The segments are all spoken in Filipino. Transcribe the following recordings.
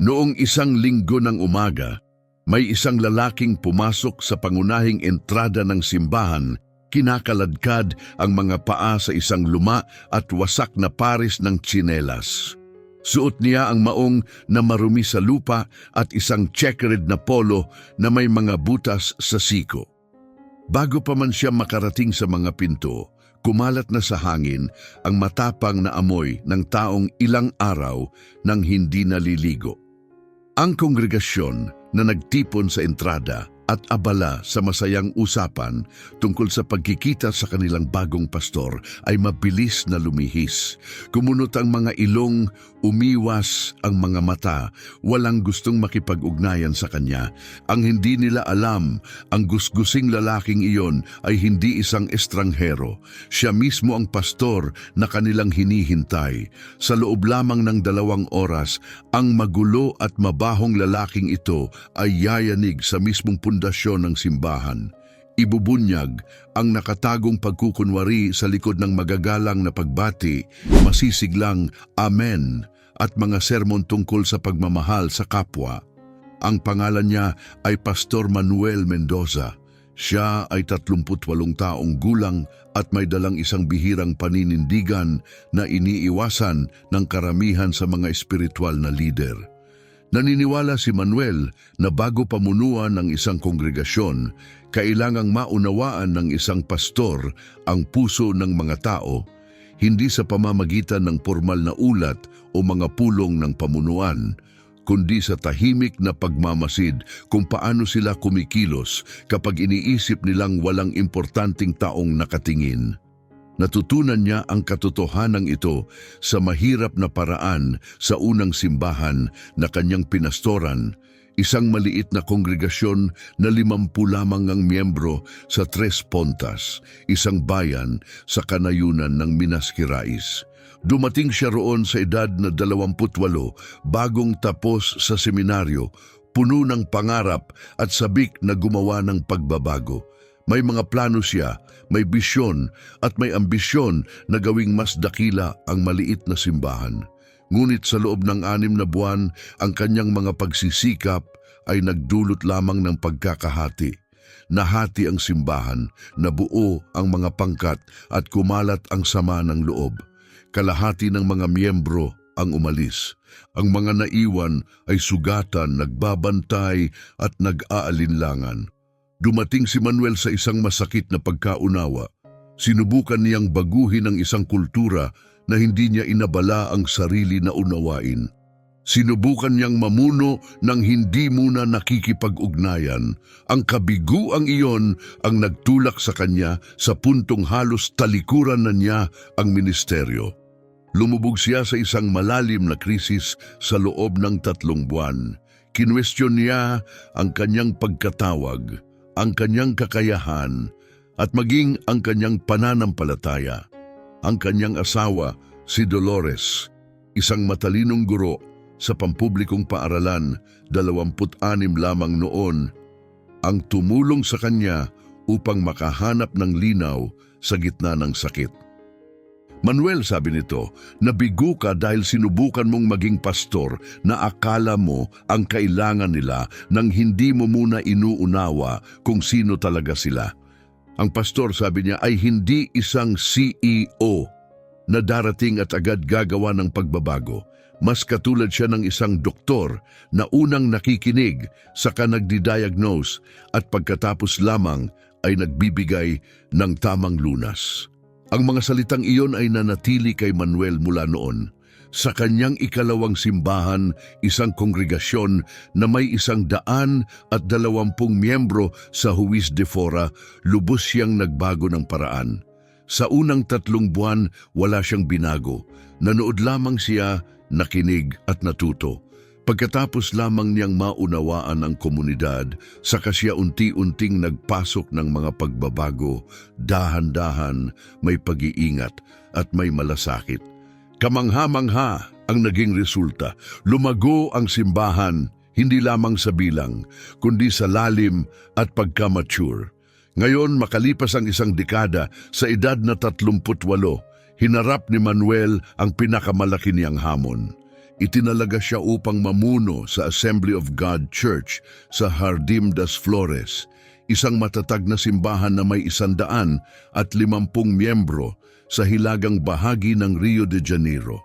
Noong isang linggo ng umaga, may isang lalaking pumasok sa pangunahing entrada ng simbahan. Kinakaladkad ang mga paa sa isang luma at wasak na pares ng tsinelas. Suot niya ang maong na marumi sa lupa at isang checkered na polo na may mga butas sa siko. Bago pa man siya makarating sa mga pinto, kumalat na sa hangin ang matapang na amoy ng taong ilang araw nang hindi naliligo. Ang kongregasyon na nagtipon sa entrada at abala sa masayang usapan tungkol sa pagkikita sa kanilang bagong pastor ay mabilis na lumihis. Kumunot ang mga ilong, umiwas ang mga mata, walang gustong makipag-ugnayan sa kanya. Ang hindi nila alam, ang gusgusing lalaking iyon ay hindi isang estranghero. Siya mismo ang pastor na kanilang hinihintay. Sa loob lamang ng 2 oras, ang magulo at mabahong lalaking ito ay yayanig sa mismong pundasyon ng simbahan. Ibubunyag ang nakatagong pagkukunwari sa likod ng magagalang na pagbati, masisiglang amen at mga sermon tungkol sa pagmamahal sa kapwa. Ang pangalan niya ay Pastor Manuel Mendoza. Siya ay 38 taong gulang at may dalang isang bihirang paninindigan na iniiwasan ng karamihan sa mga espiritual na lider. Naniniwala si Manuel na bago pamunuan ng isang kongregasyon, kailangang maunawaan ng isang pastor ang puso ng mga tao, hindi sa pamamagitan ng formal na ulat o mga pulong ng pamunuan, kundi sa tahimik na pagmamasid kung paano sila kumikilos kapag iniisip nilang walang importanteng taong nakatingin. Natutunan niya ang katotohanan ito sa mahirap na paraan sa unang simbahan na kanyang pinastoran, isang maliit na kongregasyon na 50 lamang ang miyembro sa Tres Pontas, isang bayan sa kanayunan ng Minas Gerais. Dumating siya roon sa edad na 28, bagong tapos sa seminaryo, puno ng pangarap at sabik na gumawa ng pagbabago. May mga plano siya, may bisyon at may ambisyon na gawing mas dakila ang maliit na simbahan. Ngunit sa loob ng 6 na buwan, ang kanyang mga pagsisikap ay nagdulot lamang ng pagkakahati. Nahati ang simbahan, nabuo ang mga pangkat at kumalat ang sama ng loob. Kalahati ng mga miyembro ang umalis. Ang mga naiwan ay sugatan, nagbabantay at nag-aalinlangan. Dumating si Manuel sa isang masakit na pagkaunawa. Sinubukan niyang baguhin ang isang kultura na hindi niya inabala ang sarili na unawain. Sinubukan niyang mamuno ng hindi muna nakikipag-ugnayan. Ang kabiguang iyon ang nagtulak sa kanya sa puntong halos talikuran na niya ang ministeryo. Lumubog siya sa isang malalim na krisis sa loob ng 3 buwan. Kinwestiyon niya ang kanyang pagkatawag, ang kanyang kakayahan, at maging ang kanyang pananampalataya. Ang kanyang asawa, si Dolores, isang matalinong guro sa pampublikong paaralan, 26 lamang noon, ang tumulong sa kanya upang makahanap ng linaw sa gitna ng sakit. Manuel, sabi nito, nabigo ka dahil sinubukan mong maging pastor na akala mo ang kailangan nila nang hindi mo muna inuunawa kung sino talaga sila. Ang pastor, sabi niya, ay hindi isang CEO na darating at agad gagawa ng pagbabago. Mas katulad siya ng isang doktor na unang nakikinig, saka nagdi-diagnose at pagkatapos lamang ay nagbibigay ng tamang lunas. Ang mga salitang iyon ay nanatili kay Manuel mula noon. Sa kanyang ikalawang simbahan, isang kongregasyon na may 120 miyembro sa Juiz de Fora, lubos siyang nagbago ng paraan. Sa unang 3 buwan, wala siyang binago. Nanood lamang siya, nakinig at natuto. Pagkatapos lamang niyang maunawaan ang komunidad, saka siya unti-unting nagpasok ng mga pagbabago, dahan-dahan, may pag-iingat at may malasakit. Kamangha-mangha ang naging resulta. Lumago ang simbahan, hindi lamang sa bilang, kundi sa lalim at pagka-mature. Ngayon, makalipas ang 1 dekada, sa edad na 38, hinarap ni Manuel ang pinakamalaki niyang hamon. Itinalaga siya upang mamuno sa Assembly of God Church sa Jardim das Flores, isang matatag na simbahan na may 150 miyembro sa hilagang bahagi ng Rio de Janeiro.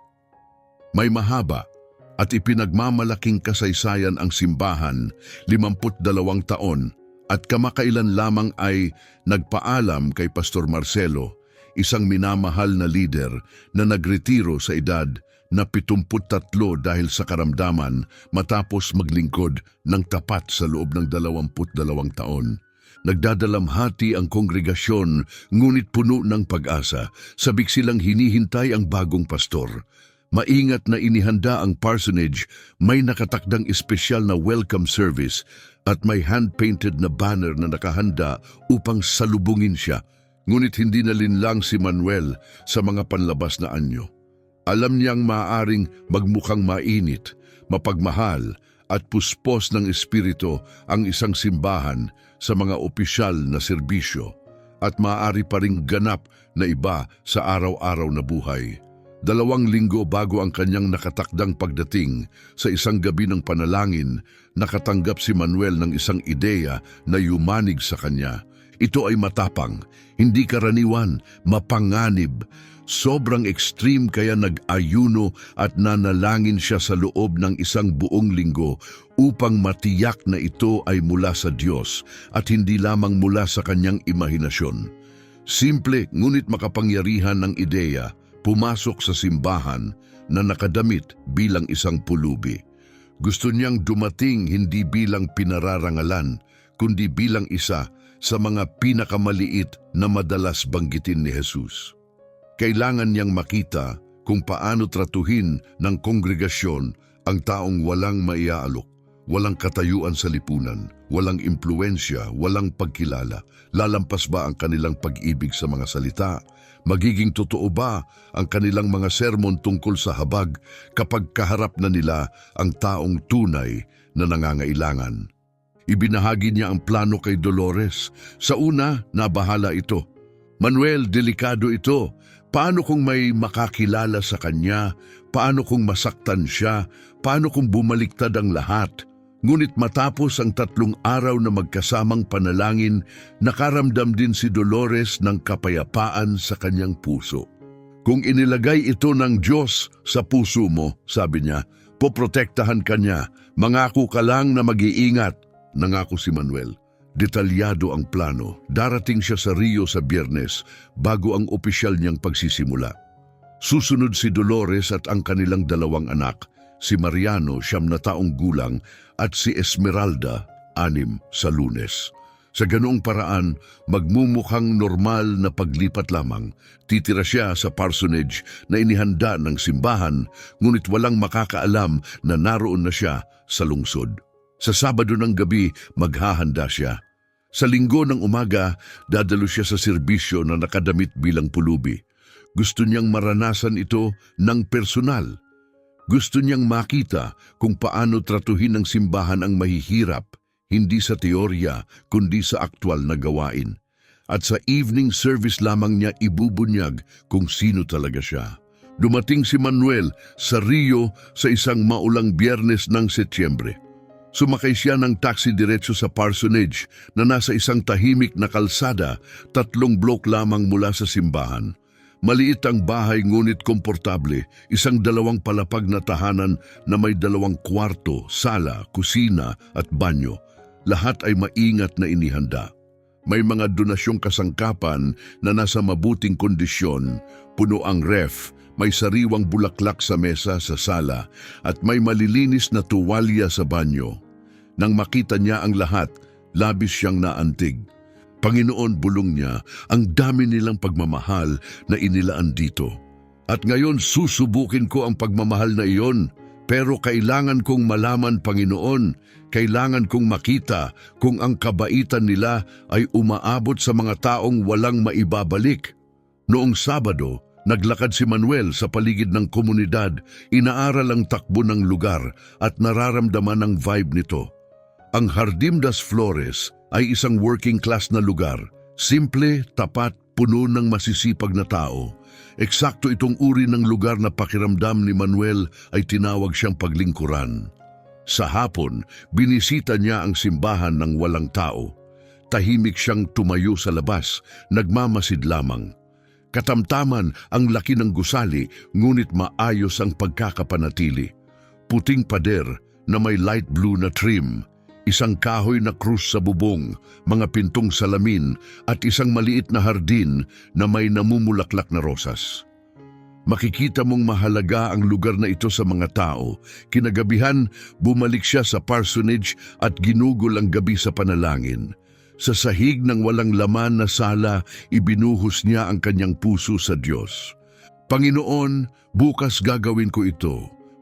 May mahaba at ipinagmamalaking kasaysayan ang simbahan, 52 taon, at kamakailan lamang ay nagpaalam kay Pastor Marcelo, isang minamahal na lider na nagretiro sa edad na 73 dahil sa karamdaman matapos maglingkod ng tapat sa loob ng 22 taon. Nagdadalamhati ang kongregasyon, ngunit puno ng pag-asa. Sabik silang hinihintay ang bagong pastor. Maingat na inihanda ang parsonage, may nakatakdang espesyal na welcome service at may hand-painted na banner na nakahanda upang salubungin siya. Ngunit hindi na linlang si Manuel sa mga panlabas na anyo. Alam niyang maaaring magmukhang mainit, mapagmahal at puspos ng espiritu ang isang simbahan sa mga opisyal na serbisyo at maaari pa ring ganap na iba sa araw-araw na buhay. 2 linggo bago ang kanyang nakatakdang pagdating, sa isang gabi ng panalangin, nakatanggap si Manuel ng isang ideya na yumanig sa kanya. Ito ay matapang, hindi karaniwan, mapanganib. Sobrang extreme kaya nag-ayuno at nanalangin siya sa loob ng 1 buong linggo upang matiyak na ito ay mula sa Diyos at hindi lamang mula sa kanyang imahinasyon. Simple ngunit makapangyarihan ng ideya, pumasok sa simbahan na nakadamit bilang isang pulubi. Gusto niyang dumating hindi bilang pinararangalan, kundi bilang isa sa mga pinakamaliit na madalas banggitin ni Jesus. Kailangan niyang makita kung paano tratuhin ng kongregasyon ang taong walang maiaalok, walang katayuan sa lipunan, walang impluensya, walang pagkilala. Lalampas ba ang kanilang pag-ibig sa mga salita? Magiging totoo ba ang kanilang mga sermon tungkol sa habag kapag kaharap na nila ang taong tunay na nangangailangan? Ibinahagi niya ang plano kay Dolores. Sa una, nabahala ito. Manuel, delikado ito. Paano kung may makakilala sa kanya? Paano kung masaktan siya? Paano kung bumaliktad ang lahat? Ngunit matapos ang 3 araw na magkasamang panalangin, nakaramdam din si Dolores ng kapayapaan sa kanyang puso. Kung inilagay ito ng Diyos sa puso mo, sabi niya, poprotektahan ka niya. Mangako ka lang na mag-iingat. Nangako si Manuel. Detalyado ang plano. Darating siya sa Rio sa Biyernes bago ang opisyal niyang pagsisimula. Susunod si Dolores at ang kanilang 2 anak, si Mariano, 9 taong gulang, at si Esmeralda, 6 sa Lunes. Sa ganoong paraan, magmumukhang normal na paglipat lamang. Titira siya sa parsonage na inihanda ng simbahan, ngunit walang makakaalam na naroon na siya sa lungsod. Sa Sabado ng gabi, maghahanda siya. Sa Linggo ng umaga, dadalo siya sa serbisyo na nakadamit bilang pulubi. Gusto niyang maranasan ito ng personal. Gusto niyang makita kung paano tratuhin ng simbahan ang mahihirap, hindi sa teorya, kundi sa aktwal na gawain. At sa evening service lamang niya ibubunyag kung sino talaga siya. Dumating si Manuel sa Rio sa isang maulang Biyernes ng Setyembre. Sumakay siya ng taxi diretso sa parsonage na nasa isang tahimik na kalsada, 3 blok lamang mula sa simbahan. Maliit ang bahay ngunit komportable, isang 2 palapag na tahanan na may 2 kwarto, sala, kusina at banyo. Lahat ay maingat na inihanda. May mga donasyong kasangkapan na nasa mabuting kondisyon, puno ang ref, may sariwang bulaklak sa mesa sa sala at may malilinis na tuwalya sa banyo. Nang makita niya ang lahat, labis siyang naantig. Panginoon, bulong niya, ang dami nilang pagmamahal na inilaan dito. At ngayon susubukin ko ang pagmamahal na iyon, pero kailangan kong malaman, Panginoon, kailangan kong makita kung ang kabaitan nila ay umaabot sa mga taong walang maibabalik. Noong Sabado, naglakad si Manuel sa paligid ng komunidad, inaaral ang takbo ng lugar at nararamdaman ang vibe nito. Ang Jardim das Flores ay isang working class na lugar, simple, tapat, puno ng masisipag na tao. Eksakto itong uri ng lugar na pakiramdam ni Manuel ay tinawag siyang paglingkuran. Sa hapon, binisita niya ang simbahan ng walang tao. Tahimik siyang tumayo sa labas, nagmamasid lamang. Katamtaman ang laki ng gusali, ngunit maayos ang pagkakapanatili. Puting pader na may light blue na trim, isang kahoy na krus sa bubong, mga pintong salamin at isang maliit na hardin na may namumulaklak na rosas. Makikita mong mahalaga ang lugar na ito sa mga tao. Kinagabihan, bumalik siya sa parsonage at ginugol ang gabi sa panalangin. Sa sahig ng walang laman na sala, ibinuhos niya ang kanyang puso sa Diyos. Panginoon, bukas gagawin ko ito.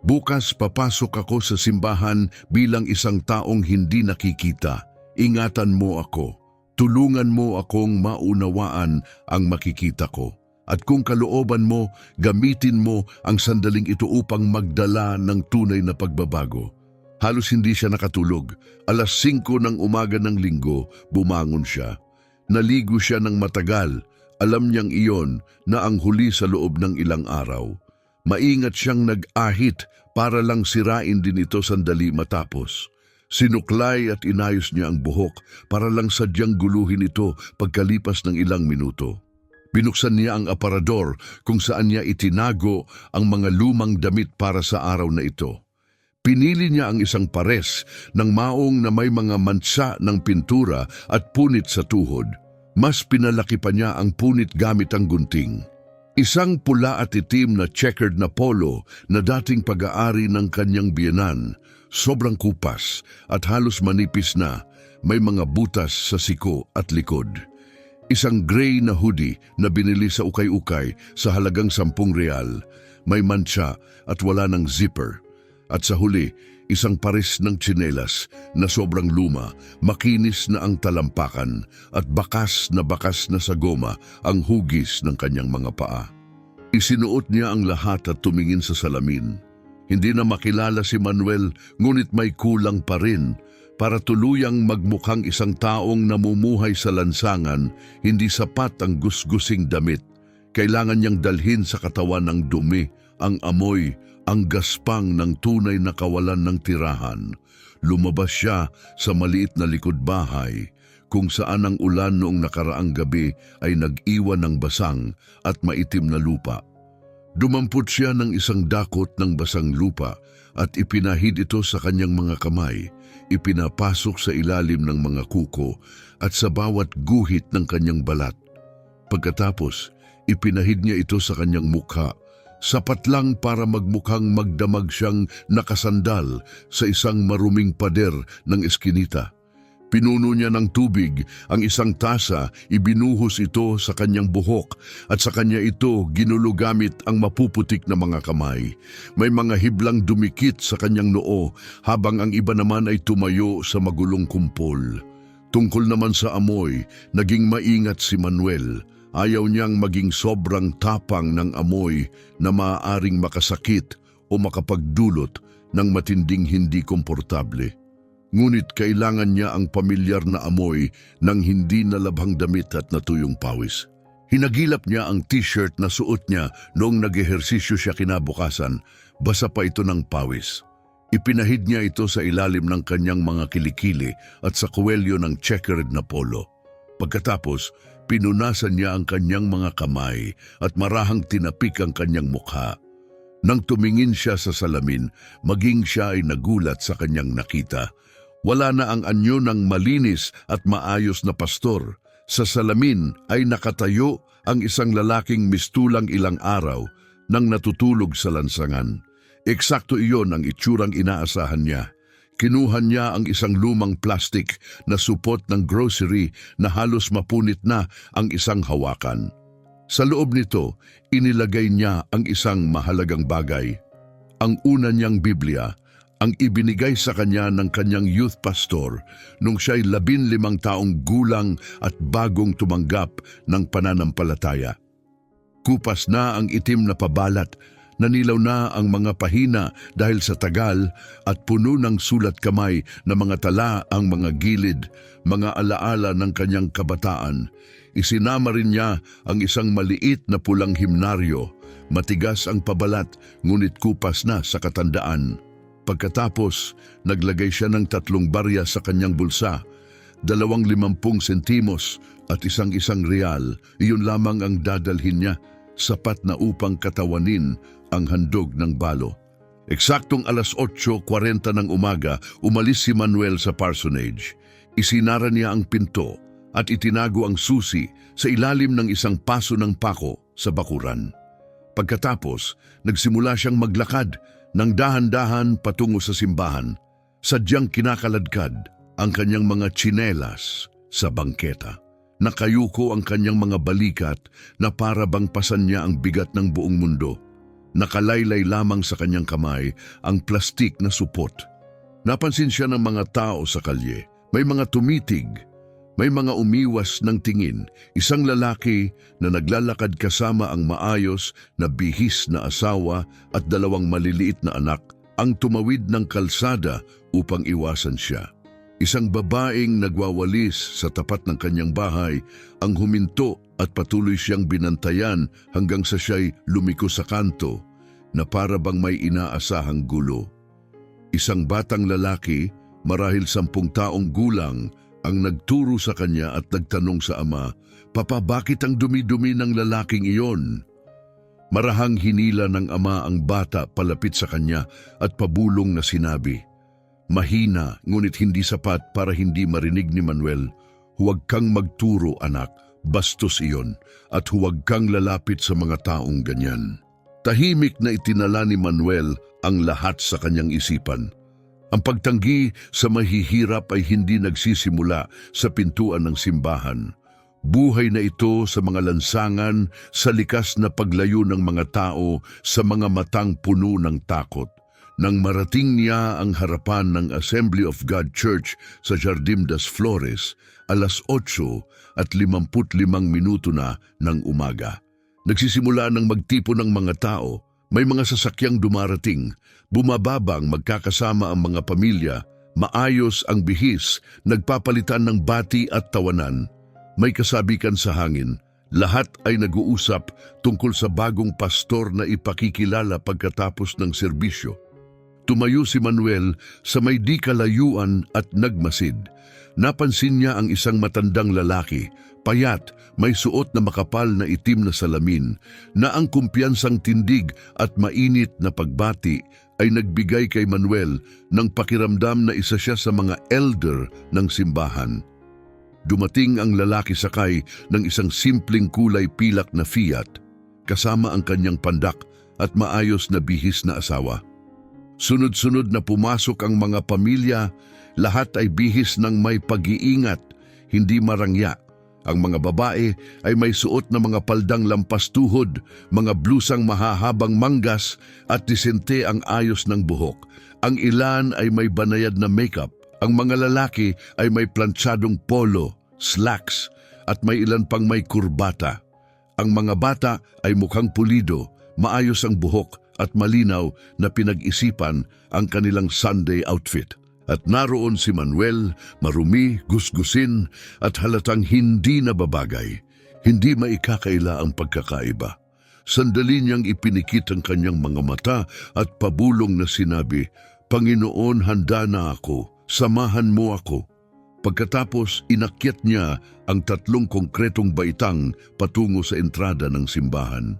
Bukas papasok ako sa simbahan bilang isang taong hindi nakikita. Ingatan mo ako. Tulungan mo akong maunawaan ang makikita ko. At kung kalooban mo, gamitin mo ang sandaling ito upang magdala ng tunay na pagbabago. Halos hindi siya nakatulog. 5:00 ng umaga ng linggo, bumangon siya. Naligo siya ng matagal. Alam niyang iyon na ang huli sa loob ng ilang araw. Maingat siyang nag-ahit para lang sirain din ito sandali matapos. Sinuklay at inayos niya ang buhok para lang sadyang guluhin ito pagkalipas ng ilang minuto. Binuksan niya ang aparador kung saan niya itinago ang mga lumang damit para sa araw na ito. Pinili niya ang isang pares ng maong na may mga mansa ng pintura at punit sa tuhod. Mas pinalaki pa niya ang punit gamit ang gunting. Isang pula at itim na checkered na polo na dating pag-aari ng kanyang biyenan, sobrang kupas at halos manipis na, may mga butas sa siko at likod. Isang gray na hoodie na binili sa ukay-ukay sa halagang 10 real, may mancha at wala ng zipper. At sa huli, isang pares ng tsinelas na sobrang luma, makinis na ang talampakan at bakas na sa goma ang hugis ng kanyang mga paa. Isinuot niya ang lahat at tumingin sa salamin. Hindi na makilala si Manuel, ngunit may kulang pa rin. Para tuluyang magmukhang isang taong namumuhay sa lansangan, hindi sapat ang gusgusing damit. Kailangan niyang dalhin sa katawan ng dumi, ang amoy, ang gaspang ng tunay na kawalan ng tirahan. Lumabas siya sa maliit na likod bahay, kung saan ang ulan noong nakaraang gabi ay nag-iwan ng basang at maitim na lupa. Dumampot siya ng isang dakot ng basang lupa at ipinahid ito sa kanyang mga kamay, ipinapasok sa ilalim ng mga kuko at sa bawat guhit ng kanyang balat. Pagkatapos, ipinahid niya ito sa kanyang mukha, sapat lang para magmukhang magdamag siyang nakasandal sa isang maruming pader ng eskinita. Pinuno niya ng tubig ang isang tasa, ibinuhos ito sa kanyang buhok at sa kanya ito ginulo gamit ang mapuputik na mga kamay. May mga hiblang dumikit sa kanyang noo habang ang iba naman ay tumayo sa magulong kumpol. Tungkol naman sa amoy, naging maingat si Manuel. Ayaw niyang maging sobrang tapang ng amoy na maaaring makasakit o makapagdulot ng matinding hindi komportable. Ngunit kailangan niya ang pamilyar na amoy ng hindi nalabhang damit at natuyong pawis. Hinagilap niya ang t-shirt na suot niya noong nag-ehersisyo siya kinabukasan, basa pa ito ng pawis. Ipinahid niya ito sa ilalim ng kanyang mga kilikili at sa kuwelyo ng checkered na polo. Pagkatapos, pinunasan niya ang kanyang mga kamay at marahang tinapik ang kanyang mukha. Nang tumingin siya sa salamin, maging siya ay nagulat sa kanyang nakita. Wala na ang anyo ng malinis at maayos na pastor. Sa salamin ay nakatayo ang isang lalaking mistulang ilang araw nang natutulog sa lansangan. Eksakto iyon ang itsurang inaasahan niya. Kinuha niya ang isang lumang plastik na supot ng grocery na halos mapunit na ang isang hawakan. Sa loob nito, inilagay niya ang isang mahalagang bagay. Ang una niyang Biblia, ang ibinigay sa kanya ng kanyang youth pastor nung siya'y 15 taong gulang at bagong tumanggap ng pananampalataya. Kupas na ang itim na pabalat, nanilaw na ang mga pahina dahil sa tagal at puno ng sulat kamay na mga tala ang mga gilid, mga alaala ng kanyang kabataan. Isinama rin niya ang isang maliit na pulang himnaryo. Matigas ang pabalat, ngunit kupas na sa katandaan. Pagkatapos, naglagay siya ng 3 barya sa kanyang bulsa, 250 sentimos at isang real. Iyon lamang ang dadalhin niya, sapat na upang katawanin ang handog ng balo. Eksaktong alas 8:40 ng umaga, umalis si Manuel sa parsonage. Isinara niya ang pinto at itinago ang susi sa ilalim ng isang paso ng pako sa bakuran. Pagkatapos, nagsimula siyang maglakad ng dahan-dahan patungo sa simbahan. Sadyang kinakaladkad ang kanyang mga tsinelas sa bangketa. Nakayuko ang kanyang mga balikat na para bang pasan niya ang bigat ng buong mundo. Nakalaylay lamang sa kanyang kamay ang plastik na supot. Napansin siya ng mga tao sa kalye. May mga tumitig, may mga umiwas ng tingin. Isang lalaki na naglalakad kasama ang maayos na bihis na asawa at 2 maliliit na anak ang tumawid ng kalsada upang iwasan siya. Isang babaeng nagwawalis sa tapat ng kanyang bahay ang huminto at patuloy siyang binantayan hanggang sa siya'y lumiko sa kanto na para bang may inaasahang gulo. Isang batang lalaki, marahil 10 taong gulang, ang nagturo sa kanya at nagtanong sa ama, "Papa, bakit ang dumi-dumi ng lalaking iyon?" Marahang hinila ng ama ang bata palapit sa kanya at pabulong na sinabi, mahina ngunit hindi sapat para hindi marinig ni Manuel, "Huwag kang magturo, anak, bastos iyon, at huwag kang lalapit sa mga taong ganyan." Tahimik na itinala ni Manuel ang lahat sa kanyang isipan. Ang pagtanggi sa mahihirap ay hindi nagsisimula sa pintuan ng simbahan. Buhay na ito sa mga lansangan, sa likas na paglayo ng mga tao, sa mga matang puno ng takot. Nang marating niya ang harapan ng Assembly of God Church sa Jardim das Flores, alas 8:55 na ng umaga. Nagsisimula ng magtipon ng mga tao. May mga sasakyang dumarating, bumababang magkakasama ang mga pamilya, maayos ang bihis, nagpapalitan ng bati at tawanan. May kasabikan sa hangin, lahat ay nag-uusap tungkol sa bagong pastor na ipakikilala pagkatapos ng serbisyo. Tumayo si Manuel sa may di kalayuan at nagmasid. Napansin niya ang isang matandang lalaki, payat, may suot na makapal na itim na salamin, na ang kumpiyansang tindig at mainit na pagbati ay nagbigay kay Manuel ng pakiramdam na isa siya sa mga elder ng simbahan. Dumating ang lalaki sakay ng isang simpleng kulay pilak na Fiat, kasama ang kanyang pandak at maayos na bihis na asawa. Sunod-sunod na pumasok ang mga pamilya, lahat ay bihis ng may pag-iingat, hindi marangya. Ang mga babae ay may suot na mga paldang lampas tuhod, mga blusang mahahabang manggas at disente ang ayos ng buhok. Ang ilan ay may banayad na makeup. Ang mga lalaki ay may plantsadong polo, slacks at may ilan pang may kurbata. Ang mga bata ay mukhang pulido, maayos ang buhok at malinaw na pinag-isipan ang kanilang Sunday outfit. At naroon si Manuel, marumi, gusgusin at halatang hindi nababagay. Hindi maikakaila ang pagkakaiba. Sandali niyang ipinikit ang kanyang mga mata at pabulong na sinabi, "Panginoon, handa na ako. Samahan mo ako." Pagkatapos, inakyat niya ang 3 konkretong baitang patungo sa entrada ng simbahan.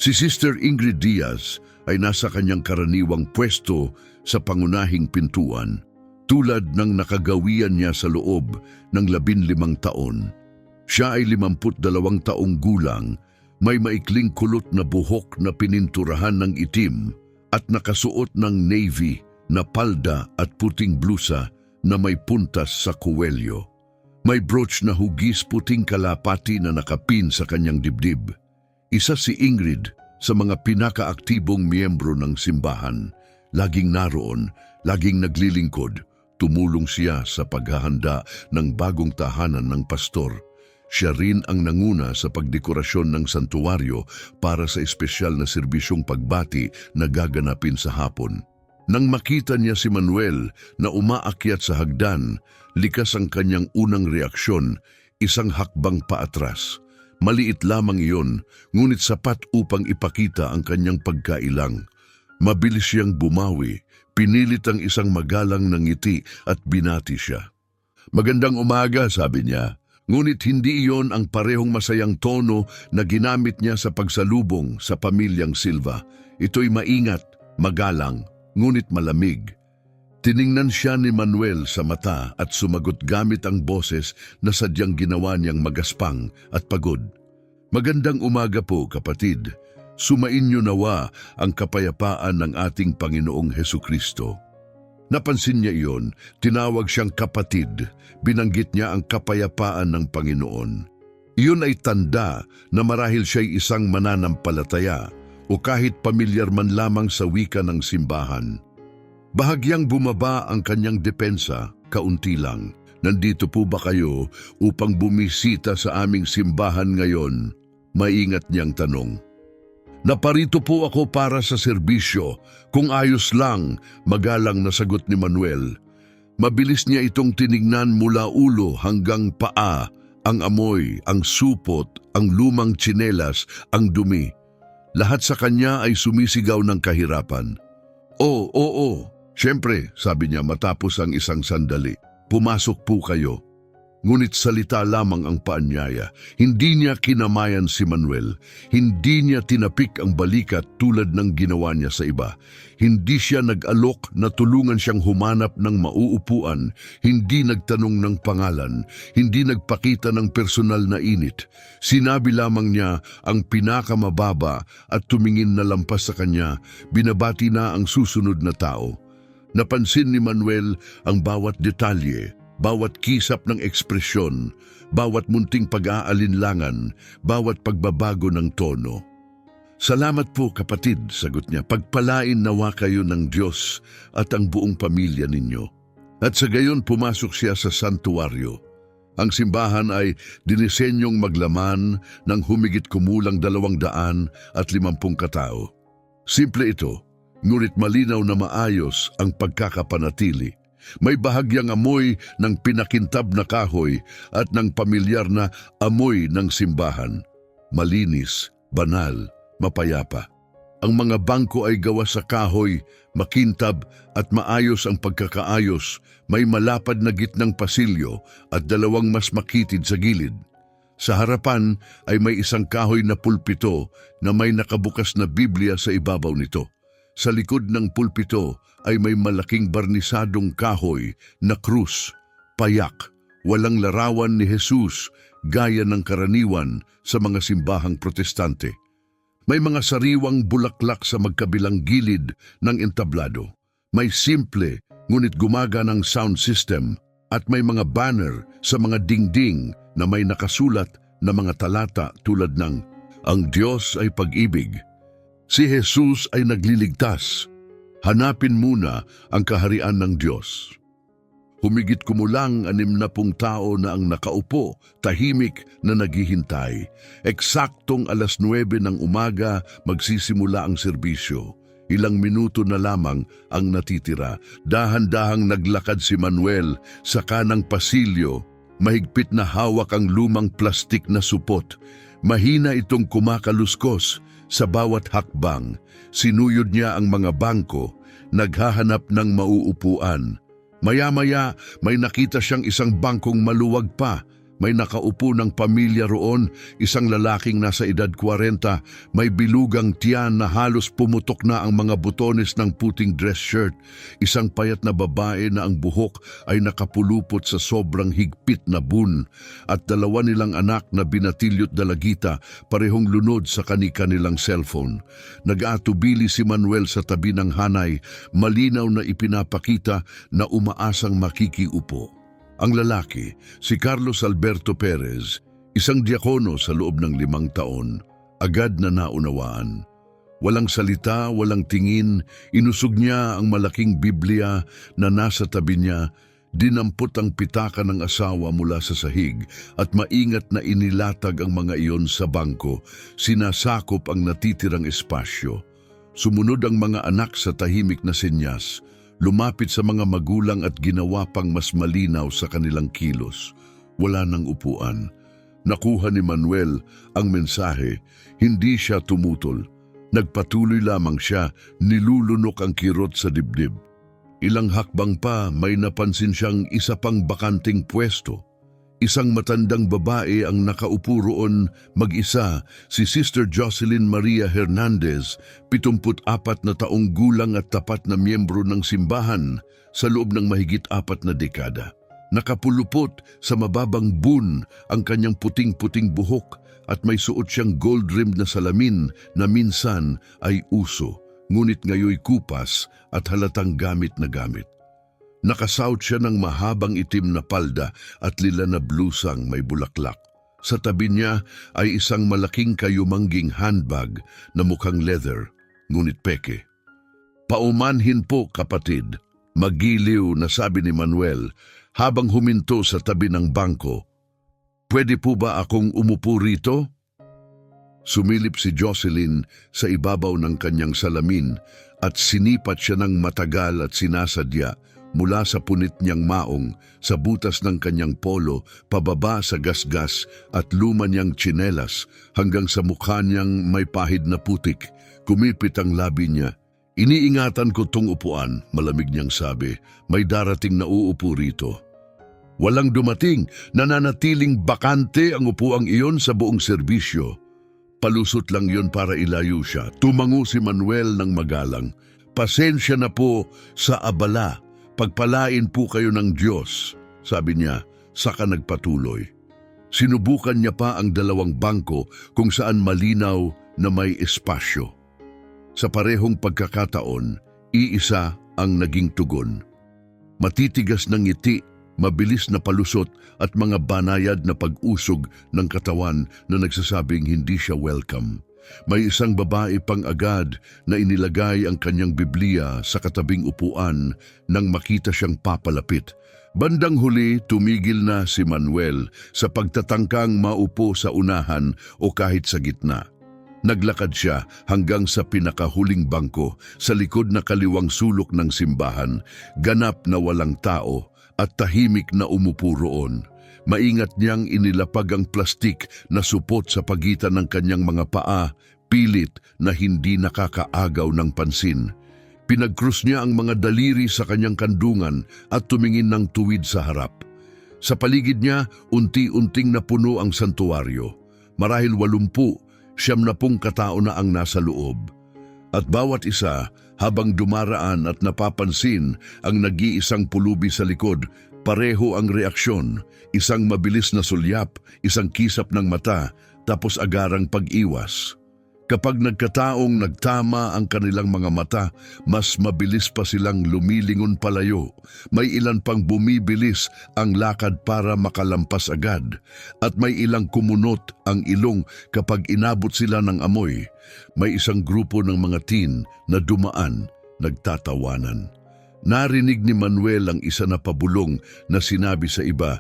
Si Sister Ingrid Diaz ay nasa kanyang karaniwang pwesto sa pangunahing pintuan, tulad ng nakagawian niya sa loob ng 15 taon. Siya ay 52 taong gulang, may maikling kulot na buhok na pininturahan ng itim at nakasuot ng navy na palda at puting blusa na may puntas sa kuwelyo. May brooch na hugis puting kalapati na nakapin sa kanyang dibdib. Isa si Ingrid sa mga pinakaaktibong miyembro ng simbahan. Laging naroon, laging naglilingkod. Tumulong siya sa paghahanda ng bagong tahanan ng pastor. Siya rin ang nanguna sa pagdekorasyon ng santuwaryo para sa espesyal na serbisyong pagbati na gaganapin sa hapon. Nang makita niya si Manuel na umaakyat sa hagdan, likas ang kanyang unang reaksyon. isang hakbang paatras. Maliit lamang iyon, ngunit sapat upang ipakita ang kanyang pagkailang. Mabilis siyang bumawi, pinilit ang isang magalang na ngiti at binati siya. "Magandang umaga," sabi niya. Ngunit hindi iyon ang parehong masayang tono na ginamit niya sa pagsalubong sa pamilyang Silva. Ito'y maingat, magalang, ngunit malamig. Tiningnan siya ni Manuel sa mata at sumagot gamit ang boses na sadyang ginawa niyang magaspang at pagod. "Magandang umaga po, kapatid. Sumainyo nawa ang kapayapaan ng ating Panginoong Hesukristo." Napansin niya iyon, tinawag siyang kapatid, binanggit niya ang kapayapaan ng Panginoon. Iyon ay tanda na marahil siya'y isang mananampalataya o kahit pamilyar man lamang sa wika ng simbahan. Bahagyang bumaba ang kanyang depensa, kaunti lang. "Nandito po ba kayo upang bumisita sa aming simbahan ngayon?" Maingat niyang tanong. "Naparito po ako para sa serbisyo, kung ayos lang," magalang na sagot ni Manuel. Mabilis niya itong tinignan mula ulo hanggang paa, ang amoy, ang supot, ang lumang tsinelas, ang dumi. Lahat sa kanya ay sumisigaw ng kahirapan. Oo, siyempre," sabi niya matapos ang isang sandali. "Pumasok po kayo." Ngunit salita lamang ang paanyaya. Hindi niya kinamayan si Manuel. Hindi niya tinapik ang balikat tulad ng ginawa niya sa iba. Hindi siya nag-alok na tulungan siyang humanap ng mauupuan. Hindi nagtanong ng pangalan. Hindi nagpakita ng personal na init. Sinabi lamang niya ang pinakamababa at tumingin na lampas sa kanya. Binabati na ang susunod na tao. Napansin ni Manuel ang bawat detalye, bawat kisap ng ekspresyon, bawat munting pag-aalinlangan, bawat pagbabago ng tono. "Salamat po, kapatid," sagot niya. "Pagpalain nawa kayo ng Diyos at ang buong pamilya ninyo." At sa gayon pumasok siya sa santuaryo. Ang simbahan ay dinisenyong maglaman ng humigit kumulang 250 katao. Simple ito, ngunit malinaw na maayos ang pagkakapanatili. May bahagyang amoy ng pinakintab na kahoy at ng pamilyar na amoy ng simbahan. Malinis, banal, mapayapa. Ang mga bangko ay gawa sa kahoy, makintab at maayos ang pagkakaayos. May malapad na gitnang pasilyo at 2 mas makitid sa gilid. Sa harapan ay may isang kahoy na pulpito na may nakabukas na Biblia sa ibabaw nito. Sa likod ng pulpito ay may malaking barnisadong kahoy na krus, payak, walang larawan ni Jesus gaya ng karaniwan sa mga simbahang protestante. May mga sariwang bulaklak sa magkabilang gilid ng entablado. May simple ngunit gumaganang sound system at may mga banner sa mga dingding na may nakasulat na mga talata tulad ng "Ang Diyos ay pag-ibig. Si Jesus ay nagliligtas. Hanapin muna ang kaharian ng Diyos." Humigit kumulang 60 tao na ang nakaupo, tahimik na naghihintay. Eksaktong 9:00 ng umaga magsisimula ang serbisyo. Ilang minuto na lamang ang natitira. Dahan-dahang naglakad si Manuel sa kanang pasilyo. Mahigpit na hawak ang lumang plastik na supot. Mahina itong kumakaluskos sa bawat hakbang. Sinuyod niya ang mga bangko, naghahanap ng mauupuan. Maya-maya may nakita siyang isang bangkong maluwag pa. May nakaupo ng pamilya roon, isang lalaking nasa edad 40, may bilugang tiyan na halos pumutok na ang mga butones ng puting dress shirt. Isang payat na babae na ang buhok ay nakapulupot sa sobrang higpit na bun. At 2 nilang anak na binatilyot dalagita, parehong lunod sa kani-kanilang cellphone. Nag-aatubili si Manuel sa tabi ng hanay, malinaw na ipinapakita na umaasang makikiupo. Ang lalaki, si Carlos Alberto Perez, isang diakono sa loob ng 5 taon, agad na naunawaan. Walang salita, walang tingin, inusog niya ang malaking Biblia na nasa tabi niya, dinampot ang pitaka ng asawa mula sa sahig at maingat na inilatag ang mga iyon sa bangko, sinasakop ang natitirang espasyo. Sumunod ang mga anak sa tahimik na senyas, lumapit sa mga magulang at ginawa pang mas malinaw sa kanilang kilos. Wala nang upuan. Nakuha ni Manuel ang mensahe, hindi siya tumutol. Nagpatuloy lamang siya, nilulunok ang kirot sa dibdib. Ilang hakbang pa may napansin siyang isa pang bakanting pwesto. Isang matandang babae ang nakaupo roon mag-isa, si Sister Jocelyn Maria Hernandez, 74 na taong gulang at tapat na miyembro ng simbahan sa loob ng mahigit 4 na dekada. Nakapulupot sa mababang bun ang kanyang puting-puting buhok at may suot siyang gold-rimmed na salamin na minsan ay uso, ngunit ngayoy kupas at halatang gamit na gamit. Nakasuot siya ng mahabang itim na palda at lila na blusang may bulaklak. Sa tabi niya ay isang malaking kayumangging handbag na mukhang leather, ngunit peke. "Paumanhin po, kapatid," magiliw na sabi ni Manuel habang huminto sa tabi ng bangko. "Pwede po ba akong umupo rito?" Sumilip si Jocelyn sa ibabaw ng kanyang salamin at sinipat siya ng matagal at sinasadya mula sa punit niyang maong, sa butas ng kanyang polo, pababa sa gasgas at luma niyang tsinelas hanggang sa mukha niyang may pahid na putik. Kumipit ang labi niya. "Iniingatan ko tong upuan," malamig niyang sabi. "May darating na uupo rito." Walang dumating, nananatiling bakante ang upuang iyon sa buong serbisyo. Palusot lang yon para ilayo siya. Tumango si Manuel ng magalang. "Pasensya na po sa abala. Pagpalain po kayo ng Diyos," sabi niya, saka nagpatuloy. Sinubukan niya pa ang 2 bangko kung saan malinaw na may espasyo. Sa parehong pagkakataon, iisa ang naging tugon. Matitigas ng ngiti, mabilis na palusot at mga banayad na pag-usog ng katawan na nagsasabing hindi siya welcome. May isang babae pang agad na inilagay ang kanyang Biblia sa katabing upuan nang makita siyang papalapit. Bandang huli, tumigil na si Manuel sa pagtatangkang maupo sa unahan o kahit sa gitna. Naglakad siya hanggang sa pinakahuling bangko sa likod na kaliwang sulok ng simbahan, ganap na walang tao at tahimik na umupo roon. Maingat niyang inilapag ang plastik na supot sa pagitan ng kanyang mga paa, pilit na hindi nakakaagaw ng pansin. Pinagkrus niya ang mga daliri sa kanyang kandungan at tumingin ng tuwid sa harap. Sa paligid niya, unti-unting napuno ang santuaryo. Marahil 80, 90 katao na ang nasa loob. At bawat isa, habang dumaraan at napapansin ang nag-iisang pulubi sa likod, pareho ang reaksyon, isang mabilis na sulyap, isang kisap ng mata, tapos agarang pag-iwas. Kapag nagkataong nagtama ang kanilang mga mata, mas mabilis pa silang lumilingon palayo. May ilan pang bumibilis ang lakad para makalampas agad, at may ilang kumunot ang ilong kapag inabot sila ng amoy. May isang grupo ng mga teen na dumaan, nagtatawanan. Narinig ni Manuel ang isa na pabulong na sinabi sa iba,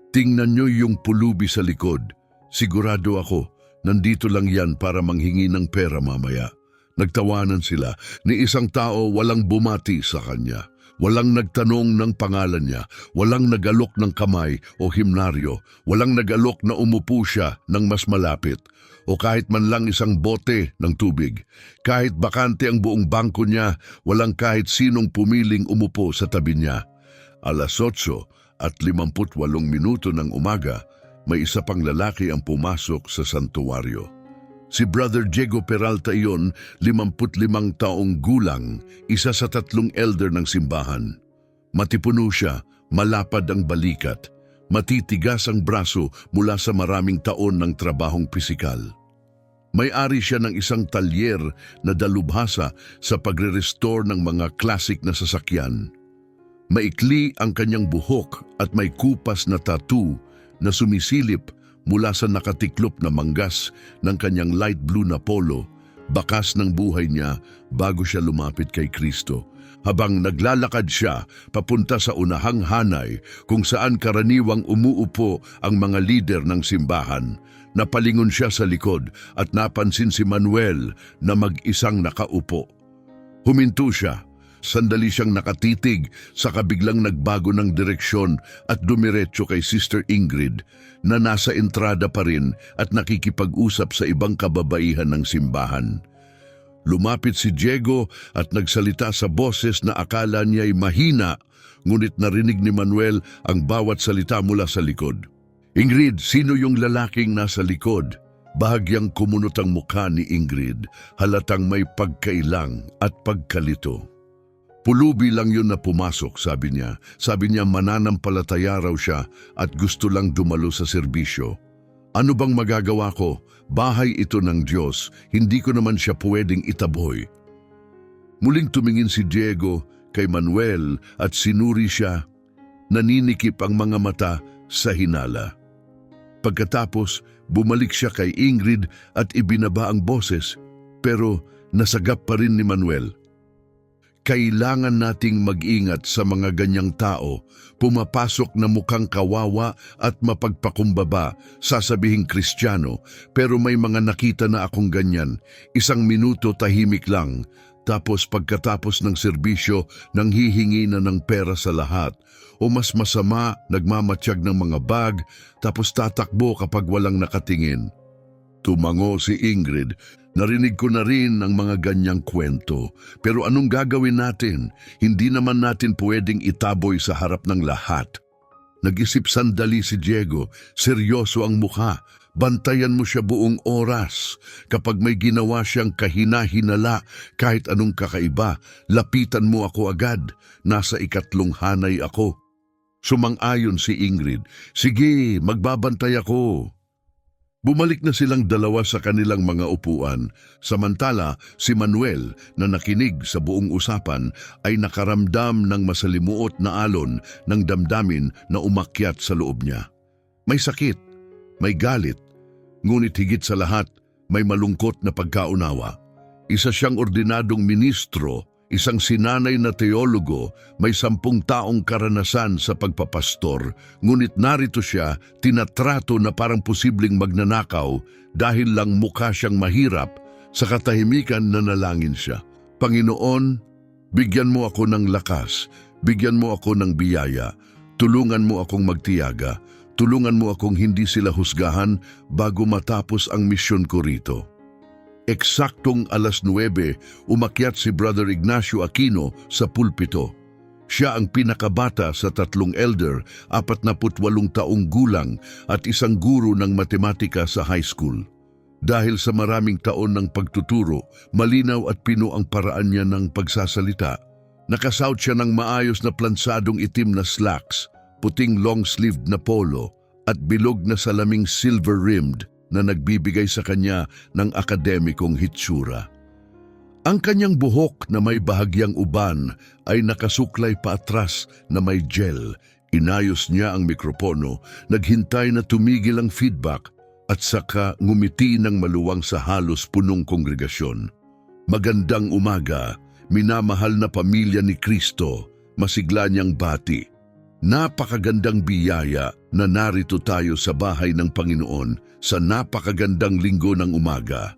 "Tingnan niyo yung pulubi sa likod. Sigurado ako, nandito lang yan para manghingi ng pera mamaya." Nagtawanan sila. Ni isang tao walang bumati sa kanya. Walang nagtanong ng pangalan niya. Walang nagalok ng kamay o himnaryo. Walang nagalok na umupo siya ng mas malapit. O kahit man lang isang bote ng tubig. Kahit bakante ang buong bangko niya, walang kahit sinong pumiling umupo sa tabi niya. 8:58 ng umaga, may isa pang lalaki ang pumasok sa santuwaryo. Si Brother Diego Peralta iyon, 55 taong gulang, isa sa 3 elder ng simbahan. Matipuno siya, malapad ang balikat, matitigas ang braso mula sa maraming taon ng trabahong pisikal. May-ari siya ng isang talyer na dalubhasa sa pagre-restore ng mga classic na sasakyan. Maikli ang kanyang buhok at may kupas na tattoo na sumisilip mula sa nakatiklop na manggas ng kanyang light blue na polo, bakas ng buhay niya bago siya lumapit kay Kristo. Habang naglalakad siya papunta sa unahang hanay kung saan karaniwang umuupo ang mga lider ng simbahan, napalingon siya sa likod at napansin si Manuel na mag-isang nakaupo. Huminto siya, Sandali siyang nakatitig, saka biglang nagbago ng direksyon at dumiretso kay Sister Ingrid na nasa entrada pa rin at nakikipag-usap sa ibang kababaihan ng simbahan. Lumapit si Diego at nagsalita sa boses na akala niya'y mahina, ngunit narinig ni Manuel ang bawat salita mula sa likod. "Ingrid, sino yung lalaking nasa likod?" Bahagyang kumunot ang mukha ni Ingrid, halatang may pagkailang at pagkalito. "Pulubi lang yun na pumasok," sabi niya. Sabi niya mananampalataya raw siya at gusto lang dumalo sa serbisyo. "Ano bang magagawa ko? Bahay ito ng Diyos, hindi ko naman siya pwedeng itaboy." Muling tumingin si Diego kay Manuel at sinuri siya. Naninikip ang mga mata sa hinala. Pagkatapos, bumalik siya kay Ingrid at ibinaba ang boses, pero nasagap pa rin ni Manuel. "Kailangan nating mag-ingat sa mga ganyang tao, pumapasok na mukhang kawawa at mapagpakumbaba, sasabihing Kristiyano, pero may mga nakita na akong ganyan, 1 minuto tahimik lang, tapos pagkatapos ng serbisyo nanghihingi na ng pera sa lahat, o mas masama, nagmamatsyag ng mga bag, tapos tatakbo kapag walang nakatingin." Tumango si Ingrid. "Narinig ko na rin ang mga ganyang kwento. Pero anong gagawin natin? Hindi naman natin pwedeng itaboy sa harap ng lahat." Nag-isip sandali si Diego. Seryoso ang mukha. Bantayan mo siya buong oras. Kapag may ginawa siyang kahina-hinala, kahit anong kakaiba, lapitan mo ako agad. Nasa 3 hanay ako. Sumang-ayon si Ingrid. "Sige, magbabantay ako." Bumalik na silang dalawa sa kanilang mga upuan, samantala si Manuel na nakinig sa buong usapan ay nakaramdam ng masalimuot na alon ng damdamin na umakyat sa loob niya. May sakit, may galit, ngunit higit sa lahat may malungkot na pagkaunawa. Isa siyang ordinadong ministro, isang sinanay na teologo, may 10 taong karanasan sa pagpapastor, ngunit narito siya, tinatrato na parang posibleng magnanakaw dahil lang mukha siyang mahirap. Sa katahimikan nanalangin siya. "Panginoon, bigyan mo ako ng lakas, bigyan mo ako ng biyaya, tulungan mo akong magtiyaga, tulungan mo akong hindi sila husgahan bago matapos ang misyon ko rito." Eksaktong 9:00, umakyat si Brother Ignacio Aquino sa pulpito. Siya ang pinakabata sa 3 elder, 48 taong gulang at isang guro ng matematika sa high school. Dahil sa maraming taon ng pagtuturo, malinaw at pino ang paraan niya ng pagsasalita. Nakasuot siya ng maayos na plansadong itim na slacks, puting long-sleeved na polo at bilog na salaming silver-rimmed na nagbibigay sa kanya ng akademikong hitsura. Ang kanyang buhok na may bahagyang uban ay nakasuklay pa atras na may gel. Inayos niya ang mikropono, naghintay na tumigil ang feedback at saka ngumiti ng maluwang sa halos punong kongregasyon. "Magandang umaga, minamahal na pamilya ni Kristo," masigla niyang bati. Napakagandang biyaya na narito tayo sa bahay ng Panginoon sa napakagandang linggo ng umaga.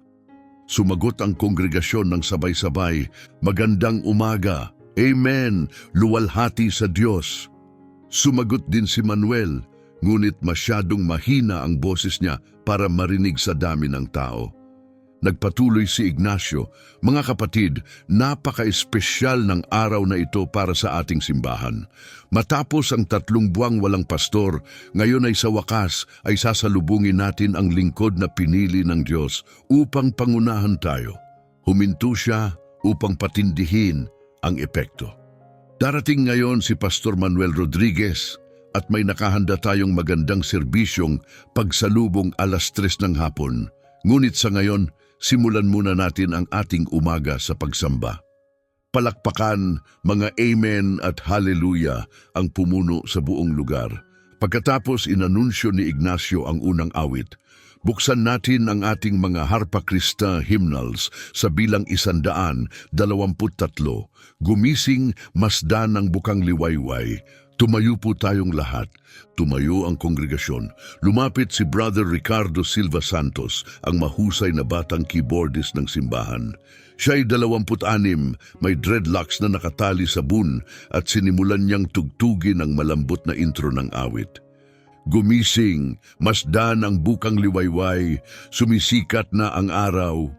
Sumagot ang kongregasyon ng sabay-sabay, "Magandang umaga, Amen, luwalhati sa Diyos." Sumagot din si Manuel, ngunit masyadong mahina ang boses niya para marinig sa dami ng tao. Nagpatuloy si Ignacio, "Mga kapatid, napaka-espesyal ng araw na ito para sa ating simbahan. Matapos ang 3 buwang walang pastor, ngayon ay sa wakas ay sasalubungin natin ang lingkod na pinili ng Diyos upang pangunahan tayo." Huminto siya upang patindihin ang epekto. Darating ngayon si Pastor Manuel Rodriguez at may nakahanda tayong magandang serbisyong pagsalubong 3:00 ng hapon. Ngunit sa ngayon, simulan muna natin ang ating umaga sa pagsamba. Palakpakan, mga amen at hallelujah ang pumuno sa buong lugar. Pagkatapos inanunsyo ni Ignacio ang unang awit. Buksan natin ang ating mga harpa Krista hymnals sa bilang 123. Gumising, masdan ng bukang liwayway. Tumayo po tayong lahat. Tumayo ang kongregasyon. Lumapit si Brother Ricardo Silva Santos, ang mahusay na batang keyboardist ng simbahan. Siya'y 26, may dreadlocks na nakatali sa bun at sinimulan niyang tugtugin ang malambot na intro ng awit. Gumising, masdan ang bukang liwayway, sumisikat na ang araw.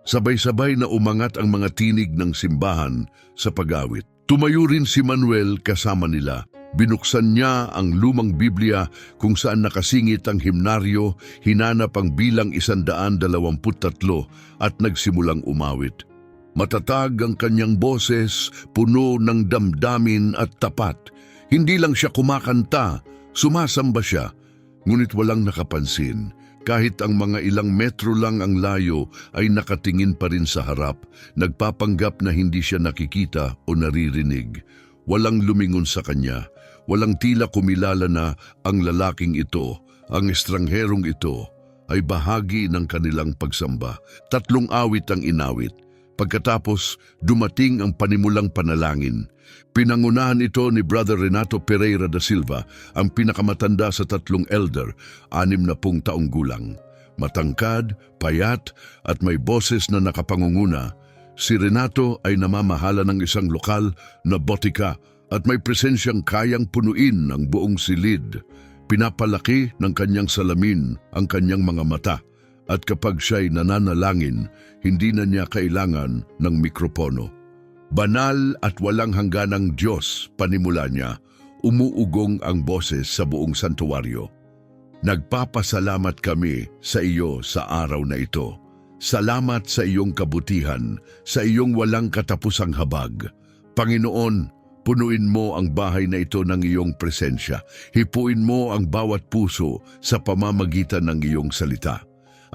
Sabay-sabay na umangat ang mga tinig ng simbahan sa pag-awit. Tumayo rin si Manuel kasama nila. Binuksan niya ang lumang Biblia kung saan nakasingit ang himnaryo, hinanap ang bilang 123 at nagsimulang umawit. Matatag ang kanyang boses, puno ng damdamin at tapat. Hindi lang siya kumakanta, sumasamba siya, ngunit walang nakapansin. Kahit ang mga ilang metro lang ang layo ay nakatingin pa rin sa harap, nagpapanggap na hindi siya nakikita o naririnig. Walang lumingon sa kanya. Walang tila kumilala na ang lalaking ito, ang estrangherong ito, ay bahagi ng kanilang pagsamba. 3 awit ang inawit. Pagkatapos, dumating ang panimulang panalangin. Pinangunahan ito ni Brother Renato Pereira da Silva, ang pinakamatanda sa 3 elder, 60 taong gulang. Matangkad, payat, at may boses na nakapangunguna, si Renato ay namamahala ng isang lokal na botika at may presensyang kayang punuin ang buong silid. Pinapalaki ng kanyang salamin ang kanyang mga mata at kapag siya'y nananalangin, hindi na niya kailangan ng mikropono. Banal at walang hangganang Diyos, panimula niya, umuugong ang boses sa buong santuwaryo. Nagpapasalamat kami sa iyo sa araw na ito. Salamat sa iyong kabutihan, sa iyong walang katapusang habag. Panginoon, punuin mo ang bahay na ito ng iyong presensya. Hipuin mo ang bawat puso sa pamamagitan ng iyong salita.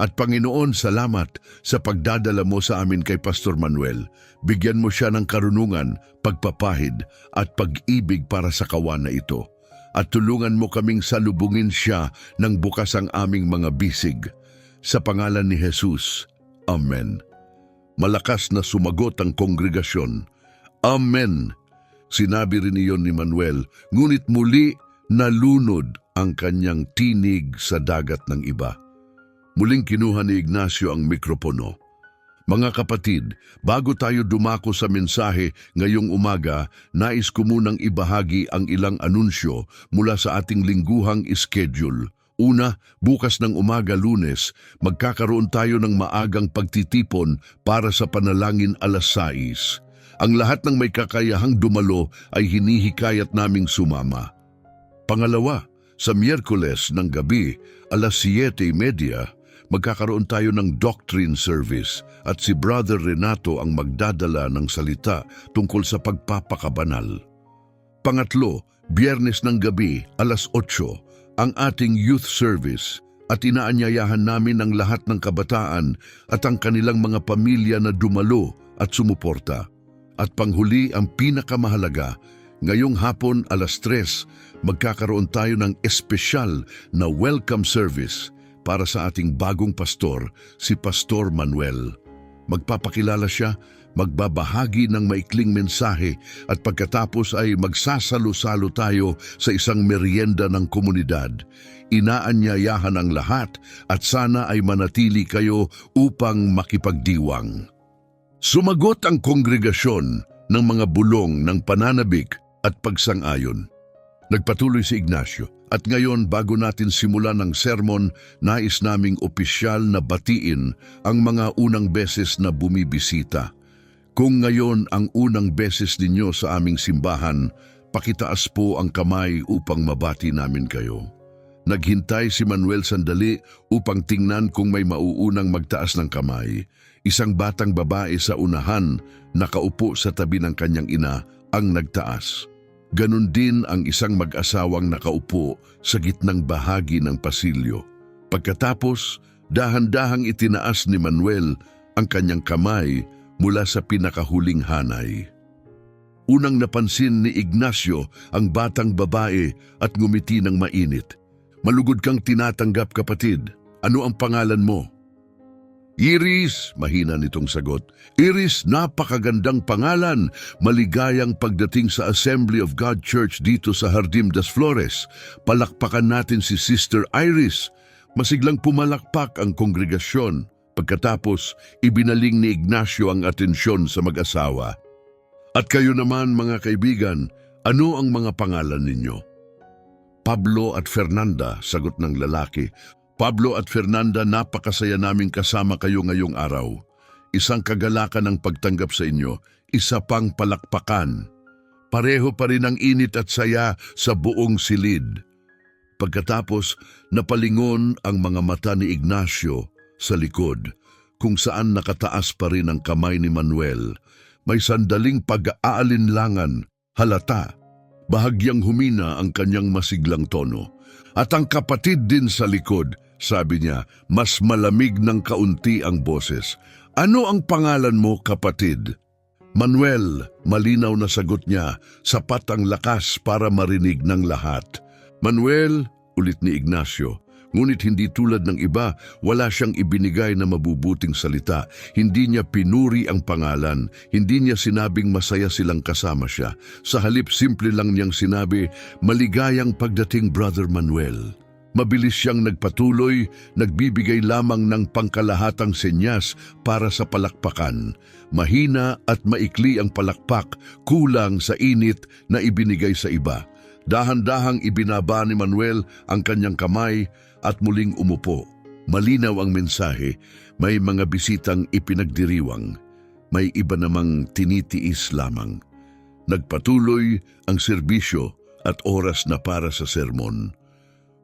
At Panginoon, salamat sa pagdadala mo sa amin kay Pastor Manuel. Bigyan mo siya ng karunungan, pagpapahid at pag-ibig para sa kawan na ito. At tulungan mo kaming salubungin siya ng bukas ang aming mga bisig. Sa pangalan ni Jesus. Amen. Malakas na sumagot ang kongregasyon. Amen. Sinabi rin iyon ni Manuel, ngunit muli nalunod ang kanyang tinig sa dagat ng iba. Muling kinuha ni Ignacio ang mikropono. Mga kapatid, bago tayo dumako sa mensahe ngayong umaga, nais ko munang ibahagi ang ilang anunsyo mula sa ating lingguhang schedule. Una, bukas ng umaga Lunes, magkakaroon tayo ng maagang pagtitipon para sa panalangin 6:00. Ang lahat ng may kakayahang dumalo ay hinihikayat naming sumama. Pangalawa, sa Miyerkules ng gabi, 7:30, magkakaroon tayo ng doctrine service at si Brother Renato ang magdadala ng salita tungkol sa pagpapakabanal. Pangatlo, Biyernes ng gabi, 8:00, ang ating youth service at inaanyayahan namin ang lahat ng kabataan at ang kanilang mga pamilya na dumalo at sumuporta. At panghuli ang pinakamahalaga, ngayong hapon 3:00, magkakaroon tayo ng espesyal na welcome service para sa ating bagong pastor, si Pastor Manuel. Magpapakilala siya, magbabahagi ng maikling mensahe at pagkatapos ay magsasalo-salo tayo sa isang merienda ng komunidad. Inaanyayahan ang lahat at sana ay manatili kayo upang makipagdiwang. Sumagot ang kongregasyon ng mga bulong ng pananabik at pagsang-ayon. Nagpatuloy si Ignacio. At ngayon, bago natin simulan ang sermon, nais naming opisyal na batiin ang mga unang beses na bumibisita. Kung ngayon ang unang beses ninyo sa aming simbahan, pakitaas po ang kamay upang mabati namin kayo. Naghintay si Manuel sandali upang tingnan kung may mauunang magtaas ng kamay. Isang batang babae sa unahan, nakaupo sa tabi ng kanyang ina, ang nagtaas. Ganon din ang isang mag-asawang nakaupo sa gitnang bahagi ng pasilyo. Pagkatapos, dahan-dahang itinaas ni Manuel ang kanyang kamay mula sa pinakahuling hanay. Unang napansin ni Ignacio ang batang babae at ngumiti ng mainit. Malugod kang tinatanggap, kapatid. Ano ang pangalan mo? Iris, mahina nitong sagot. Iris, napakagandang pangalan. Maligayang pagdating sa Assembly of God Church dito sa Jardim das Flores. Palakpakan natin si Sister Iris. Masiglang pumalakpak ang kongregasyon. Pagkatapos, ibinaling ni Ignacio ang atensyon sa mag-asawa. At kayo naman mga kaibigan, ano ang mga pangalan ninyo? Pablo at Fernanda, sagot ng lalaki. Pablo at Fernanda, napakasaya naming kasama kayo ngayong araw. Isang kagalakan ang pagtanggap sa inyo, isa pang palakpakan. Pareho pa rin ang init at saya sa buong silid. Pagkatapos, napalingon ang mga mata ni Ignacio sa likod, kung saan nakataas pa rin ang kamay ni Manuel. May sandaling pag-aalinlangan, halata. Bahagyang humina ang kanyang masiglang tono. At ang kapatid din sa likod, sabi niya, mas malamig ng kaunti ang boses. Ano ang pangalan mo, kapatid? Manuel, malinaw na sagot niya, sapat ang lakas para marinig ng lahat. Manuel, ulit ni Ignacio, ngunit hindi tulad ng iba, wala siyang ibinigay na mabubuting salita. Hindi niya pinuri ang pangalan, hindi niya sinabing masaya silang kasama siya. Sa halip, simple lang niyang sinabi, maligayang pagdating, Brother Manuel. Mabilis siyang nagpatuloy, nagbibigay lamang ng pangkalahatang senyas para sa palakpakan. Mahina at maikli ang palakpak, kulang sa init na ibinigay sa iba. Dahan-dahang ibinaba ni Manuel ang kanyang kamay at muling umupo. Malinaw ang mensahe, may mga bisitang ipinagdiriwang, may iba namang tinitiis lamang. Nagpatuloy ang serbisyo at oras na para sa sermon.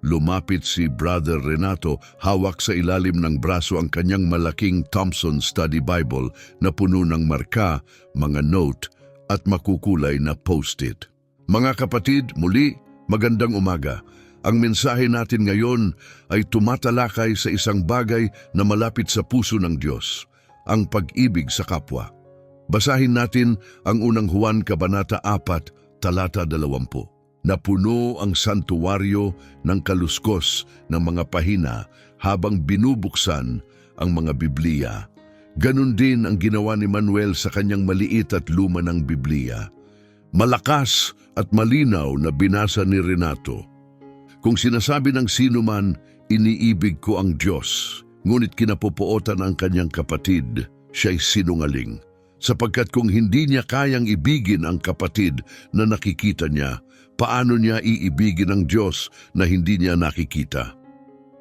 Lumapit si Brother Renato, hawak sa ilalim ng braso ang kanyang malaking Thompson Study Bible na puno ng marka, mga note at makukulay na post-it. Mga kapatid, muli, magandang umaga. Ang mensahe natin ngayon ay tumatalakay sa isang bagay na malapit sa puso ng Diyos, ang pag-ibig sa kapwa. Basahin natin ang unang Juan Kabanata 4, talata 20. Napuno ang santuwaryo ng kaluskos ng mga pahina habang binubuksan ang mga Biblia. Ganon din ang ginawa ni Manuel sa kanyang maliit at luma ng Biblia. Malakas at malinaw na binasa ni Renato. Kung sinasabi ng sino man, iniibig ko ang Diyos, ngunit kinapupuotan ang kanyang kapatid, siya'y sinungaling. Sapagkat kung hindi niya kayang ibigin ang kapatid na nakikita niya, paano niya iibigin ang Diyos na hindi niya nakikita?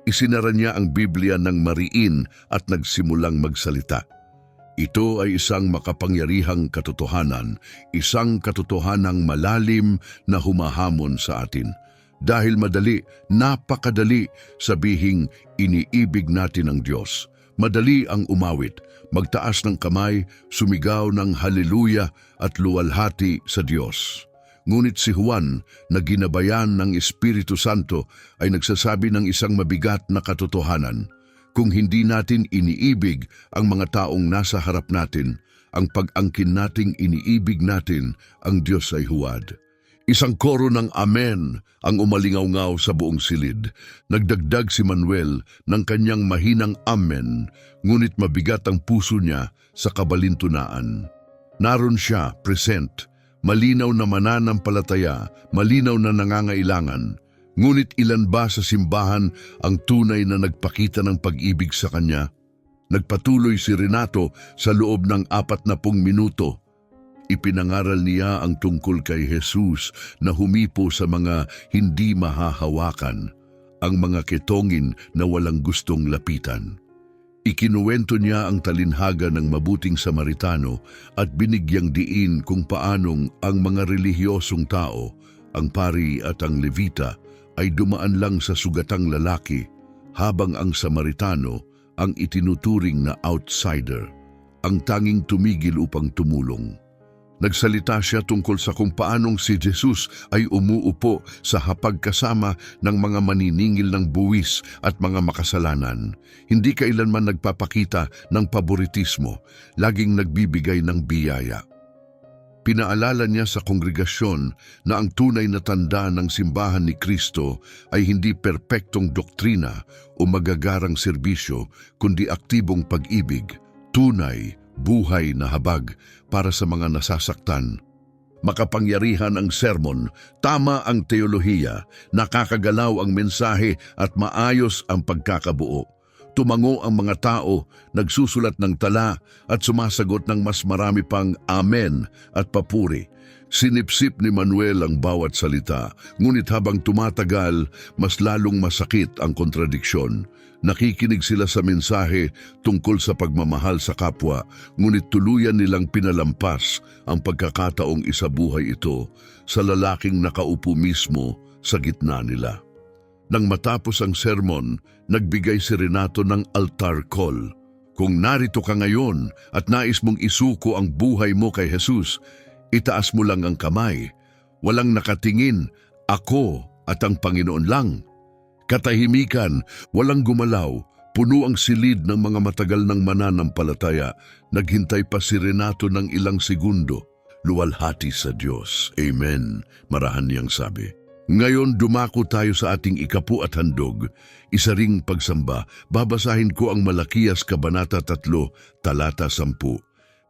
Isinara niya ang Biblia ng mariin at nagsimulang magsalita. Ito ay isang makapangyarihang katotohanan, isang katotohanang malalim na humahamon sa atin. Dahil madali, napakadali sabihing iniibig natin ang Diyos. Madali ang umawit, magtaas ng kamay, sumigaw ng haleluya at luwalhati sa Diyos. Ngunit si Juan, na ginabayan ng Espiritu Santo, ay nagsasabi ng isang mabigat na katotohanan. Kung hindi natin iniibig ang mga taong nasa harap natin, ang pag-angkin nating iniibig natin, ang Diyos ay huwad. Isang koro ng Amen ang umalingaw-ngaw sa buong silid. Nagdagdag si Manuel ng kanyang mahinang Amen, ngunit mabigat ang puso niya sa kabalintunaan. Naroon siya, present, malinaw na mananampalataya, malinaw na nangangailangan. Ngunit ilan ba sa simbahan ang tunay na nagpakita ng pag-ibig sa kanya? Nagpatuloy si Renato sa loob ng 40 minuto. Ipinangaral niya ang tungkol kay Jesus na humipo sa mga hindi mahahawakan, ang mga ketongin na walang gustong lapitan. Ikinuwento niya ang talinhaga ng mabuting Samaritano at binigyang diin kung paanong ang mga relihiyosong tao, ang pari at ang levita, ay dumaan lang sa sugatang lalaki, habang ang Samaritano ang itinuturing na outsider, ang tanging tumigil upang tumulong. Nagsalita siya tungkol sa kung paanong si Jesus ay umuupo sa hapag kasama ng mga maniningil ng buwis at mga makasalanan. Hindi kailanman nagpapakita ng paboritismo, laging nagbibigay ng biyaya. Pinaalala niya sa kongregasyon na ang tunay na tanda ng simbahan ni Kristo ay hindi perpektong doktrina o magagarang serbisyo, kundi aktibong pag-ibig, tunay, buhay na habag para sa mga nasasaktan. Makapangyarihan ang sermon, tama ang teolohiya, nakakagalaw ang mensahe at maayos ang pagkakabuo. Tumango ang mga tao, nagsusulat ng tala at sumasagot ng mas marami pang amen at papuri. Sinipsip ni Manuel ang bawat salita, ngunit habang tumatagal, mas lalong masakit ang kontradiksyon. Nakikinig sila sa mensahe tungkol sa pagmamahal sa kapwa, ngunit tuluyan nilang pinalampas ang pagkakataong isabuhay ito sa lalaking nakaupo mismo sa gitna nila. Nang matapos ang sermon, nagbigay si Renato ng altar call. Kung narito ka ngayon at nais mong isuko ang buhay mo kay Jesus, itaas mo lang ang kamay. Walang nakatingin, ako at ang Panginoon lang. Katahimikan, walang gumalaw, puno ang silid ng mga matagal ng mananampalataya. Naghintay pa si Renato ng ilang segundo. Luwalhati sa Diyos. Amen. Marahan niyang sabi. Ngayon dumako tayo sa ating ikapu at handog, isa ring pagsamba. Babasahin ko ang Malakias Kabanata 3, talata 10.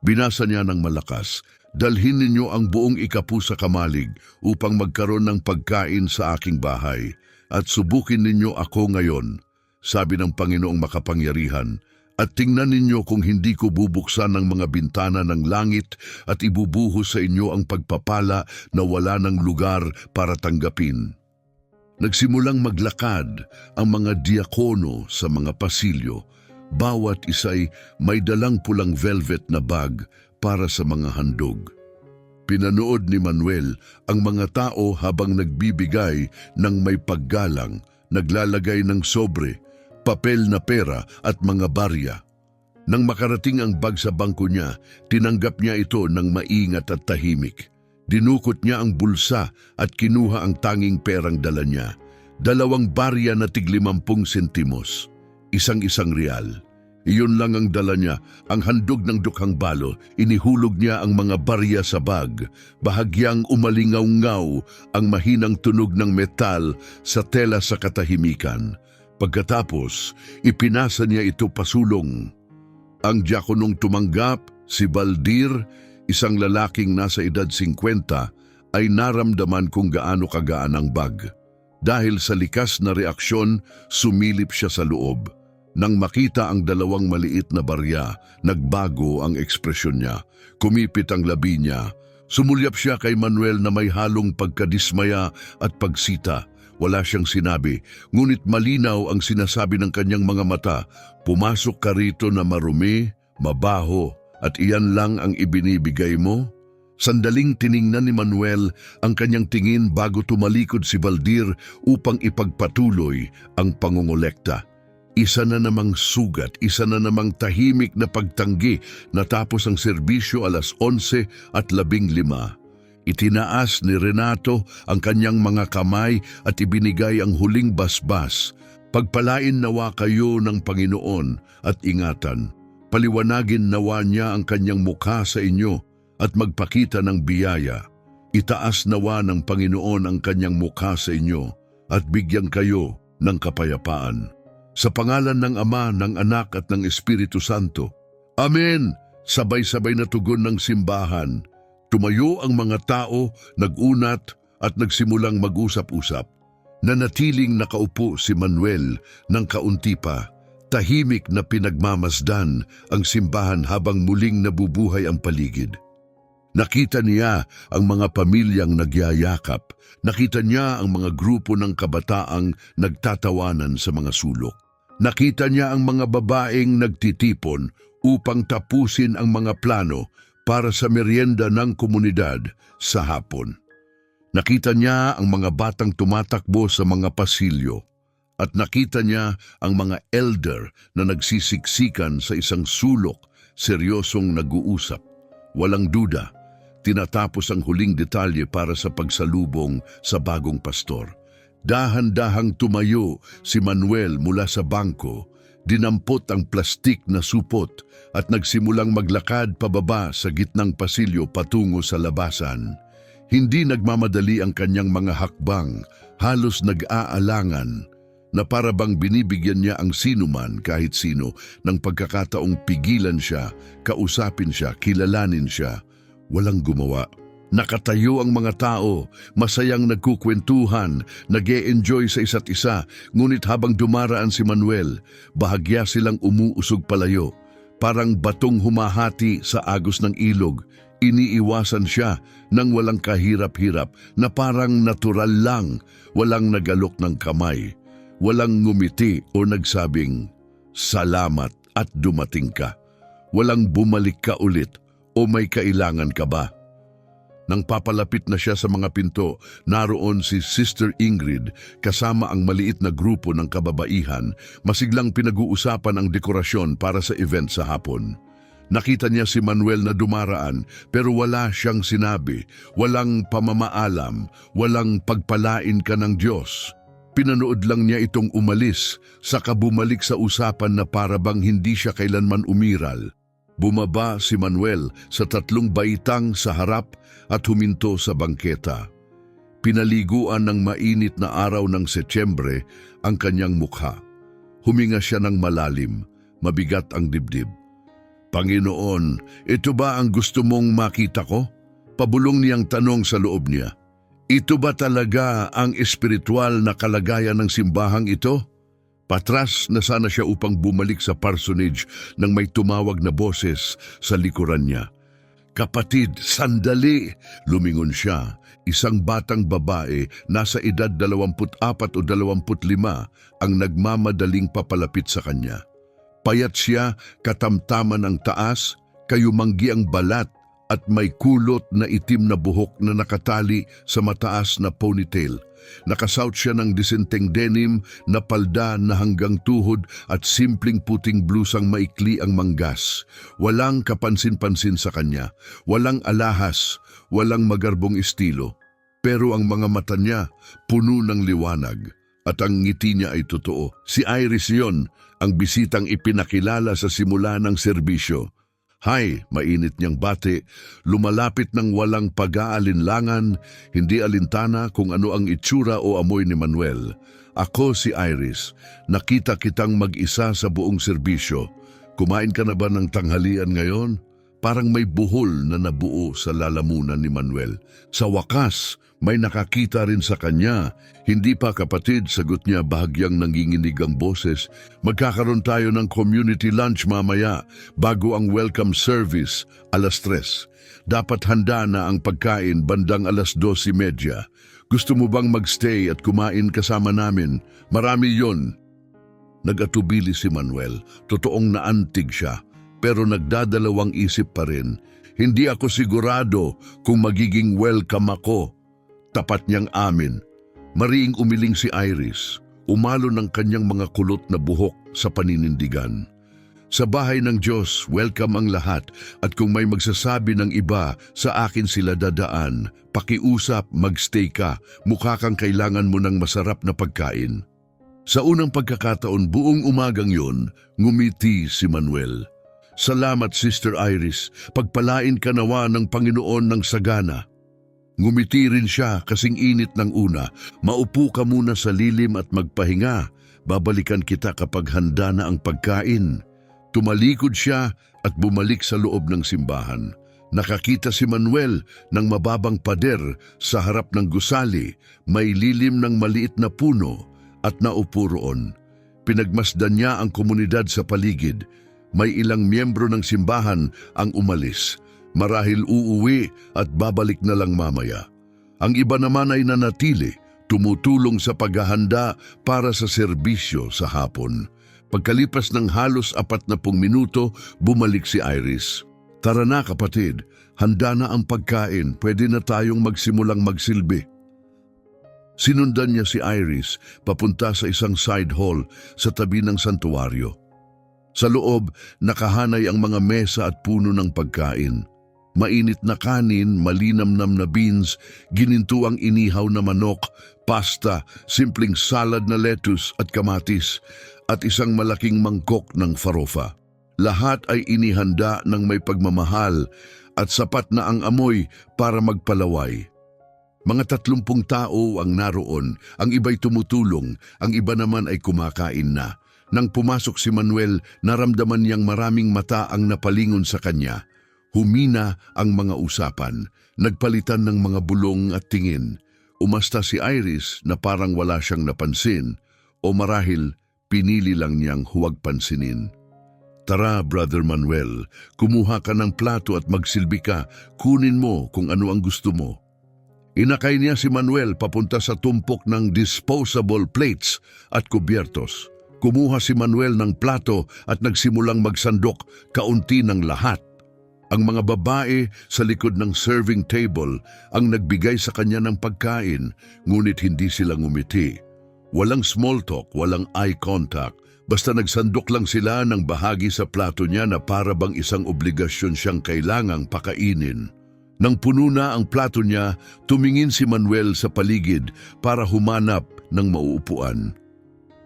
Binasa niya ng malakas, dalhin ninyo ang buong ikapu sa kamalig upang magkaroon ng pagkain sa aking bahay. At subukin ninyo ako ngayon, sabi ng Panginoong makapangyarihan, at tingnan ninyo kung hindi ko bubuksan ang mga bintana ng langit at ibubuhos sa inyo ang pagpapala na wala ng lugar para tanggapin. Nagsimulang maglakad ang mga diakono sa mga pasilyo. Bawat isa'y may dalang pulang velvet na bag para sa mga handog. Pinanood ni Manuel ang mga tao habang nagbibigay ng may paggalang, naglalagay ng sobre, papel na pera at mga barya. Nang makarating ang bag sa bangko niya, tinanggap niya ito ng maingat at tahimik. Dinukot niya ang bulsa at kinuha ang tanging perang dala niya. 2 barya na tig-50 sentimos, isang real. Iyon lang ang dala niya, ang handog ng dukhang balo. Inihulog niya ang mga barya sa bag. Bahagyang umalingaw-ngaw ang mahinang tunog ng metal sa tela sa katahimikan. Pagkatapos, ipinasa niya ito pasulong. Ang diakonong tumanggap, si Baldir, isang lalaking nasa edad 50, ay naramdaman kung gaano kagaan ang bag. Dahil sa likas na reaksyon, sumilip siya sa loob. Nang makita ang 2 maliit na barya, nagbago ang ekspresyon niya. Kumipit ang labi niya. Sumulyap siya kay Manuel na may halong pagkadismaya at pagsita. Wala siyang sinabi, ngunit malinaw ang sinasabi ng kanyang mga mata. Pumasok ka rito na marumi, mabaho, at iyan lang ang ibinibigay mo? Sandaling tiningnan ni Manuel ang kanyang tingin bago tumalikod si Baldir upang ipagpatuloy ang pangongolekta. Isa na namang sugat, isa na namang tahimik na pagtanggi. Natapos ang serbisyo 11:15. Itinaas ni Renato ang kanyang mga kamay at ibinigay ang huling basbas. Pagpalain nawa kayo ng Panginoon at ingatan. Paliwanagin nawa niya ang kanyang mukha sa inyo at magpakita ng biyaya. Itaas nawa ng Panginoon ang kanyang mukha sa inyo at bigyan kayo ng kapayapaan. Sa pangalan ng Ama, ng Anak at ng Espiritu Santo. Amen! Sabay-sabay na tugon ng simbahan. Tumayo ang mga tao, nagunat at nagsimulang mag-usap-usap. Nanatiling nakaupo si Manuel ng kaunti pa. Tahimik na pinagmamasdan ang simbahan habang muling nabubuhay ang paligid. Nakita niya ang mga pamilyang nagyayakap. Nakita niya ang mga grupo ng kabataang nagtatawanan sa mga sulok. Nakita niya ang mga babaeng nagtitipon upang tapusin ang mga plano para sa merienda ng komunidad sa hapon. Nakita niya ang mga batang tumatakbo sa mga pasilyo at nakita niya ang mga elder na nagsisiksikan sa isang sulok, seryosong nag-uusap. Walang duda, tinatapos ang huling detalye para sa pagsalubong sa bagong pastor. Dahan-dahang tumayo si Manuel mula sa bangko, dinampot ang plastik na supot at nagsimulang maglakad pababa sa gitnang pasilyo patungo sa labasan. Hindi nagmamadali ang kanyang mga hakbang, halos nag-aalangan, na para bang binibigyan niya ang sinuman kahit sino ng pagkakataong pigilan siya, kausapin siya, kilalanin siya. Walang gumawa. Nakatayo ang mga tao, masayang nagkukwentuhan, nag-e-enjoy sa isa't isa, ngunit habang dumaraan si Manuel, bahagya silang umuusog palayo. Parang batong humahati sa agos ng ilog, iniiwasan siya ng walang kahirap-hirap na parang natural lang, walang nagalok ng kamay, walang ngumiti o nagsabing, "Salamat at dumating ka." Walang bumalik ka ulit o may kailangan ka ba? Nang papalapit na siya sa mga pinto, naroon si Sister Ingrid kasama ang maliit na grupo ng kababaihan, masiglang pinag-uusapan ang dekorasyon para sa event sa hapon. Nakita niya si Manuel na dumaraan pero wala siyang sinabi, walang pamamaalam, walang pagpalain ka ng Diyos. Pinanood lang niya itong umalis, saka bumalik sa usapan na parabang hindi siya kailanman umiral. Bumaba si Manuel sa 3 baitang sa harap at huminto sa bangketa. Pinaliguan ng mainit na araw ng Setyembre ang kanyang mukha. Huminga siya ng malalim, mabigat ang dibdib. "Panginoon, ito ba ang gusto mong makita ko?" Pabulong niyang tanong sa loob niya. "Ito ba talaga ang espiritual na kalagayan ng simbahang ito?" Patras na sana siya upang bumalik sa parsonage nang may tumawag na boses sa likuran niya. "Kapatid, sandali!" Lumingon siya. Isang batang babae, nasa edad 24 o 25, ang nagmamadaling papalapit sa kanya. Payat siya, katamtaman ang taas, kayumanggi ang balat, at may kulot na itim na buhok na nakatali sa mataas na ponytail. Nakasuot siya ng disenteng denim na palda na hanggang tuhod at simpleng puting blusang maikli ang manggas. Walang kapansin-pansin sa kanya, walang alahas, walang magarbong estilo. Pero ang mga mata niya puno ng liwanag at ang ngiti niya ay totoo. Si Iris yon, ang bisitang ipinakilala sa simula ng serbisyo. "Hay," mainit niyang bati, lumalapit ng walang pag-aalinlangan, hindi alintana kung ano ang itsura o amoy ni Manuel. "Ako si Iris, nakita kitang mag-isa sa buong serbisyo. Kumain ka na ba ng tanghalian ngayon?" Parang may buhol na nabuo sa lalamunan ni Manuel. Sa wakas, may nakakita rin sa kanya. "Hindi pa, kapatid," sagot niya, bahagyang nanginginig ang boses. "Magkakaroon tayo ng community lunch mamaya bago ang welcome service, 3:00. Dapat handa na ang pagkain bandang 12:30. Gusto mo bang magstay at kumain kasama namin? Marami yon." Nag-atubili si Manuel. Totoong naantig siya, pero nagdadalawang isip pa rin. "Hindi ako sigurado kung magiging welcome ako." Tapat niyang amin. Mariing umiling si Iris, umalo ng kanyang mga kulot na buhok sa paninindigan. "Sa bahay ng Diyos, welcome ang lahat, at kung may magsasabi ng iba, sa akin sila dadaan. Pakiusap, magstay ka, mukha kang kailangan mo ng masarap na pagkain." Sa unang pagkakataon buong umagang yon, ngumiti si Manuel. "Salamat, Sister Iris, pagpalain ka nawa ng Panginoon ng sagana." Ngumiti rin siya kasing init ng una. "Maupo ka muna sa lilim at magpahinga. Babalikan kita kapag handa na ang pagkain." Tumalikod siya at bumalik sa loob ng simbahan. Nakakita si Manuel ng mababang pader sa harap ng gusali, may lilim ng maliit na puno at naupo roon. Pinagmasdan niya ang komunidad sa paligid. May ilang miyembro ng simbahan ang umalis. Marahil uuwi at babalik na lang mamaya. Ang iba naman ay nanatili, tumutulong sa paghahanda para sa serbisyo sa hapon. Pagkalipas ng halos 40 minuto, bumalik si Iris. "Tara na, kapatid, handa na ang pagkain, pwede na tayong magsimulang magsilbi." Sinundan niya si Iris papunta sa isang side hall sa tabi ng santuwaryo. Sa loob, nakahanay ang mga mesa at puno ng pagkain. Mainit na kanin, malinamnam na beans, ginintuang inihaw na manok, pasta, simpleng salad na lettuce at kamatis, at isang malaking mangkok ng farofa. Lahat ay inihanda ng may pagmamahal at sapat na ang amoy para magpalaway. Mga 30 tao ang naroon, ang iba'y tumutulong, ang iba naman ay kumakain na. Nang pumasok si Manuel, naramdaman niyang maraming mata ang napalingon sa kanya. Humina ang mga usapan. Nagpalitan ng mga bulong at tingin. Umasta si Iris na parang wala siyang napansin o marahil pinili lang niyang huwag pansinin. Tara, Brother Manuel, kumuha ka ng plato at magsilbi ka. Kunin mo kung ano ang gusto mo. Inakay niya si Manuel papunta sa tumpok ng disposable plates at kubyertos. Kumuha si Manuel ng plato at nagsimulang magsandok kaunti ng lahat. Ang mga babae sa likod ng serving table ang nagbigay sa kanya ng pagkain, ngunit hindi sila ngumiti. Walang small talk, walang eye contact, basta nagsandok lang sila ng bahagi sa plato niya na para bang isang obligasyon siyang kailangang pakainin. Nang puno na ang plato niya, tumingin si Manuel sa paligid para humanap ng mauupuan.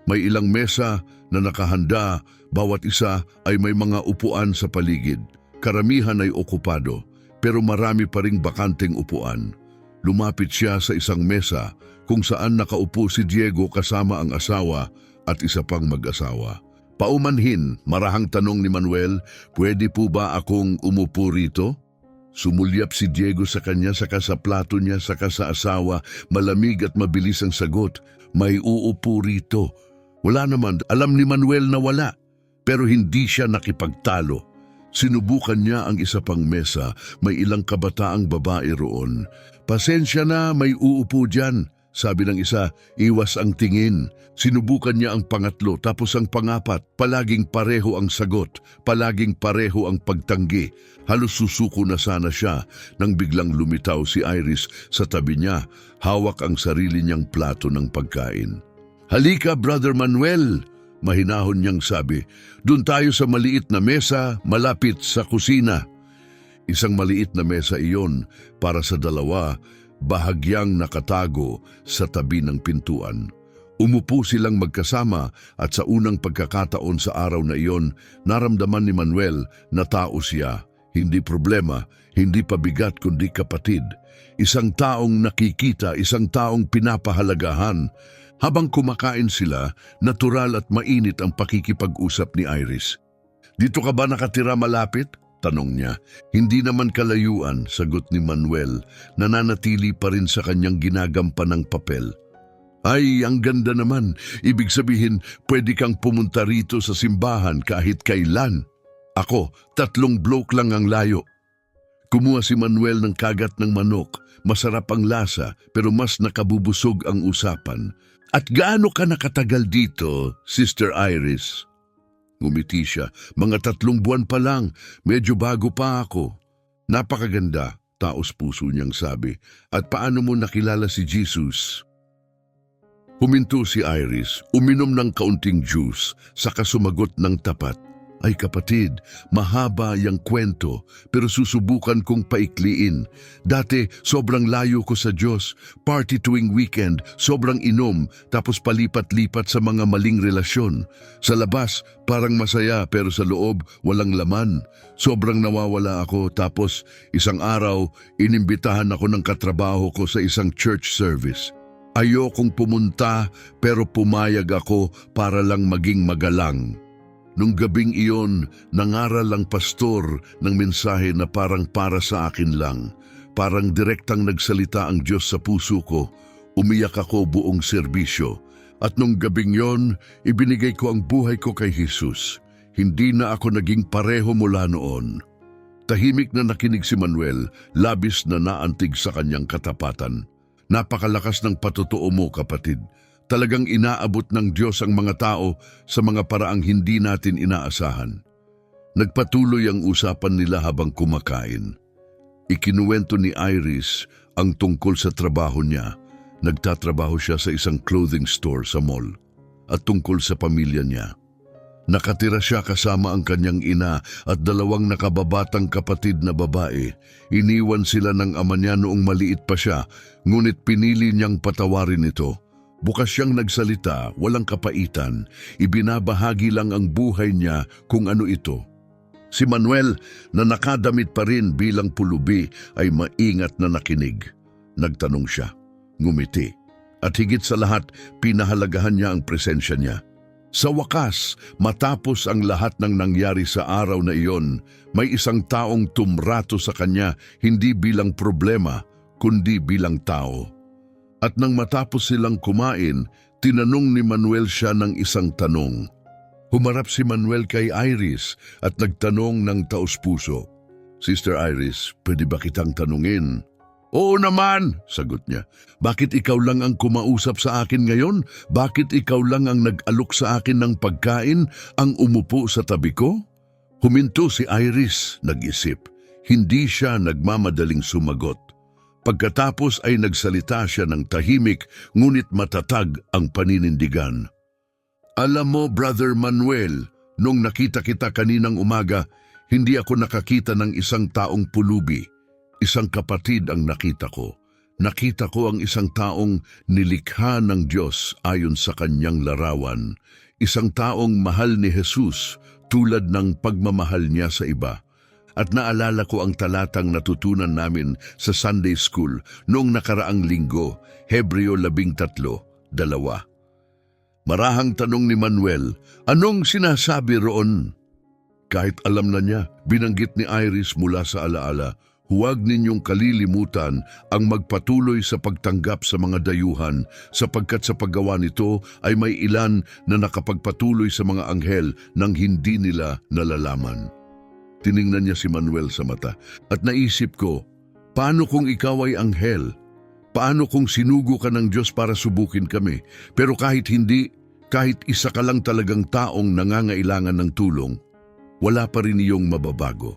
May ilang mesa na nakahanda, bawat isa ay may mga upuan sa paligid. Karamihan ay okupado, pero marami pa ring bakanteng upuan. Lumapit siya sa isang mesa kung saan nakaupo si Diego kasama ang asawa at isa pang mag-asawa. Paumanhin, marahang tanong ni Manuel, "Pwede po ba akong umupo rito?" Sumulyap si Diego sa kanya, saka sa plato niya, saka sa asawa. Malamig at mabilis ang sagot, "May uupo rito." Wala naman, alam ni Manuel na wala, pero hindi siya nakipagtalo. Sinubukan niya ang isa pang mesa, may ilang kabataang babae roon. "Pasensya na, may uupo dyan," sabi ng isa, iwas ang tingin. Sinubukan niya ang pangatlo, tapos ang pangapat. Palaging pareho ang sagot, palaging pareho ang pagtanggi. Halos susuko na sana siya nang biglang lumitaw si Iris sa tabi niya, hawak ang sarili niyang plato ng pagkain. "Halika, Brother Manuel," mahinahon niyang sabi. "Doon tayo sa maliit na mesa, malapit sa kusina." Isang maliit na mesa iyon para sa dalawa, bahagyang nakatago sa tabi ng pintuan. Umupo silang magkasama at sa unang pagkakataon sa araw na iyon, naramdaman ni Manuel na tao siya. Hindi problema, hindi pabigat kundi kapatid. Isang taong nakikita, isang taong pinapahalagahan. Habang kumakain sila, natural at mainit ang pakikipag-usap ni Iris. "Dito ka ba nakatira malapit?" tanong niya. "Hindi naman kalayuan," sagot ni Manuel, nananatili pa rin sa kanyang ginagampanang papel. "Ay, ang ganda naman. Ibig sabihin, pwede kang pumunta rito sa simbahan kahit kailan." "Ako, 3 block lang ang layo." Kumuha si Manuel ng kagat ng manok. Masarap ang lasa, pero mas nakabubusog ang usapan. "At gaano ka nakatagal dito, Sister Iris?" Ngumiti siya. "Mga 3 buwan pa lang. Medyo bago pa ako." "Napakaganda," taos puso niyang sabi. "At paano mo nakilala si Jesus?" Huminto si Iris, uminom ng kaunting juice, saka sumagot ng tapat. "Ay kapatid, mahaba yung kwento, pero susubukan kong paikliin. Dati, sobrang layo ko sa Diyos. Party tuwing weekend, sobrang inom, tapos palipat-lipat sa mga maling relasyon. Sa labas, parang masaya, pero sa loob, walang laman. Sobrang nawawala ako, tapos isang araw, inimbitahan ako ng katrabaho ko sa isang church service. Ayokong pumunta, pero pumayag ako para lang maging magalang. Nung gabing iyon, nangaral ang pastor ng mensahe na parang para sa akin lang. Parang direktang nagsalita ang Diyos sa puso ko. Umiyak ako buong serbisyo. At nung gabing yon, ibinigay ko ang buhay ko kay Jesus. Hindi na ako naging pareho mula noon." Tahimik na nakinig si Manuel, labis na naantig sa kanyang katapatan. "Napakalakas ng patotoo mo, kapatid. Talagang inaabot ng Diyos ang mga tao sa mga paraang hindi natin inaasahan." Nagpatuloy ang usapan nila habang kumakain. Ikinuwento ni Iris ang tungkol sa trabaho niya. Nagtatrabaho siya sa isang clothing store sa mall. At tungkol sa pamilya niya. Nakatira siya kasama ang kanyang ina at 2 nakababatang kapatid na babae. Iniwan sila ng ama niya noong maliit pa siya, ngunit pinili niyang patawarin ito. Bukas siyang nagsalita, walang kapaitan. Ibinabahagi lang ang buhay niya kung ano ito. Si Manuel, na nakadamit pa rin bilang pulubi, ay maingat na nakinig. Nagtanong siya, ngumiti. At higit sa lahat, pinahalagahan niya ang presensya niya. Sa wakas, matapos ang lahat ng nangyari sa araw na iyon, may isang taong tumrato sa kanya hindi bilang problema, kundi bilang tao. At nang matapos silang kumain, tinanong ni Manuel siya ng isang tanong. Humarap si Manuel kay Iris at nagtanong ng taos-puso. Sister Iris, pwede ba kitang tanungin? Oo naman, sagot niya. Bakit ikaw lang ang kumausap sa akin ngayon? Bakit ikaw lang ang nag-alok sa akin ng pagkain, ang umupo sa tabi ko? Huminto si Iris, nag-isip. Hindi siya nagmamadaling sumagot. Pagkatapos ay nagsalita siya ng tahimik, ngunit matatag ang paninindigan. Alam mo, Brother Manuel, nung nakita kita kaninang umaga, hindi ako nakakita ng isang taong pulubi. Isang kapatid ang nakita ko. Nakita ko ang isang taong nilikha ng Diyos ayon sa kanyang larawan. Isang taong mahal ni Jesus tulad ng pagmamahal niya sa iba. At naalala ko ang talatang natutunan namin sa Sunday School noong nakaraang linggo, Hebreo 13:2. Marahang tanong ni Manuel, anong sinasabi roon? Kahit alam na niya, binanggit ni Iris mula sa alaala, huwag ninyong kalilimutan ang magpatuloy sa pagtanggap sa mga dayuhan sapagkat sa paggawa nito ay may ilan na nakapagpatuloy sa mga anghel nang hindi nila nalalaman. Tiningnan niya si Manuel sa mata at naisip ko, paano kung ikaw ay anghel? Paano kung sinugo ka ng Diyos para subukin kami? Pero kahit hindi, kahit isa ka lang talagang taong nangangailangan ng tulong, wala pa rin iyong mababago.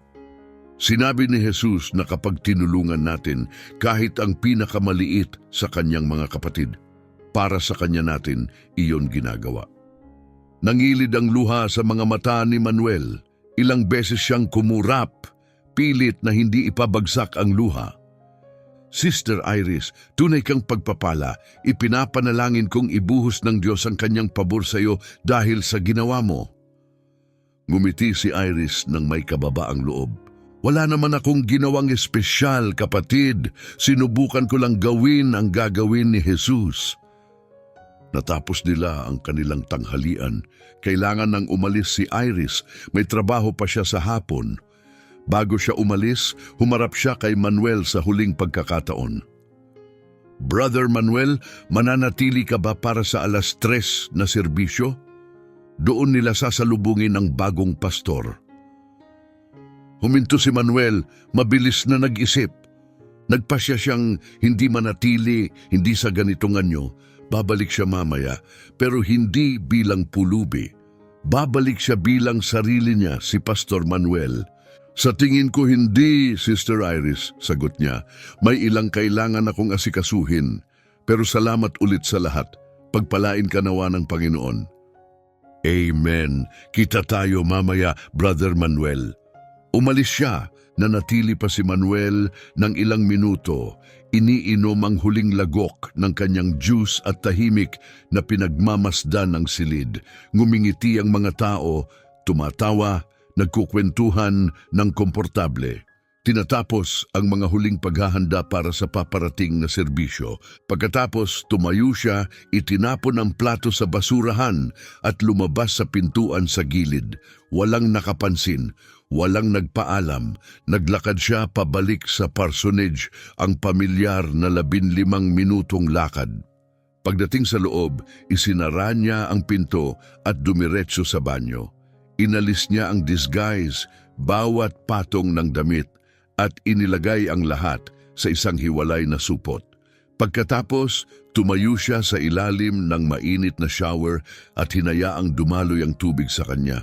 Sinabi ni Jesus na kapag tinulungan natin kahit ang pinakamaliit sa kanyang mga kapatid, para sa kanya natin iyon ginagawa. Nangilid ang luha sa mga mata ni Manuel. Ilang beses siyang kumurap, pilit na hindi ipabagsak ang luha. Sister Iris, tunay kang pagpapala. Ipinapanalangin kong ibuhos ng Diyos ang kanyang pabor sa iyo dahil sa ginawa mo. Ngumiti si Iris ng may kababaang loob. Wala naman akong ginawang espesyal, kapatid. Sinubukan ko lang gawin ang gagawin ni Jesus. Natapos nila ang kanilang tanghalian. Kailangan nang umalis si Iris. May trabaho pa siya sa hapon. Bago siya umalis, humarap siya kay Manuel sa huling pagkakataon. Brother Manuel, mananatili ka ba para sa 3:00 na serbisyo? Doon nila sasalubungin ang bagong pastor. Huminto si Manuel, mabilis na nag-isip. Nagpasya siyang hindi manatili, hindi sa ganitong anyo. Babalik siya mamaya, pero hindi bilang pulubi. Babalik siya bilang sarili niya, si Pastor Manuel. Sa tingin ko hindi, Sister Iris, sagot niya. May ilang kailangan akong asikasuhin. Pero salamat ulit sa lahat. Pagpalain ka nawa ng Panginoon. Amen. Kita tayo mamaya, Brother Manuel. Umalis siya, nanatili pa si Manuel ng ilang minuto. Iniinom ang huling lagok ng kanyang juice at tahimik na pinagmamasdan ng silid. Ngumingiti ang mga tao, tumatawa, nagkukwentuhan ng komportable. Tinatapos ang mga huling paghahanda para sa paparating na serbisyo. Pagkatapos tumayo siya, itinapon ang plato sa basurahan at lumabas sa pintuan sa gilid. Walang nakapansin, walang nagpaalam. Naglakad siya pabalik sa parsonage, ang pamilyar na 15 minutong lakad. Pagdating sa loob, isinara niya ang pinto at dumiretso sa banyo. Inalis niya ang disguise, bawat patong ng damit, at inilagay ang lahat sa isang hiwalay na supot. Pagkatapos, tumayo siya sa ilalim ng mainit na shower at hinayaang dumaloy ang tubig sa kanya.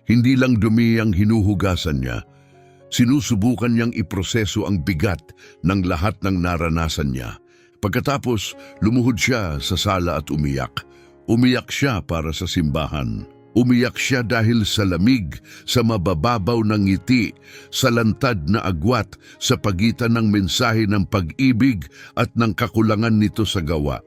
Hindi lang dumi ang hinuhugasan niya. Sinusubukan niyang iproseso ang bigat ng lahat ng naranasan niya. Pagkatapos, lumuhod siya sa sala at umiyak. Umiyak siya para sa simbahan. Umiyak siya dahil sa lamig, sa mabababaw ng ngiti, sa lantad na agwat sa pagitan ng mensahe ng pag-ibig at ng kakulangan nito sa gawa.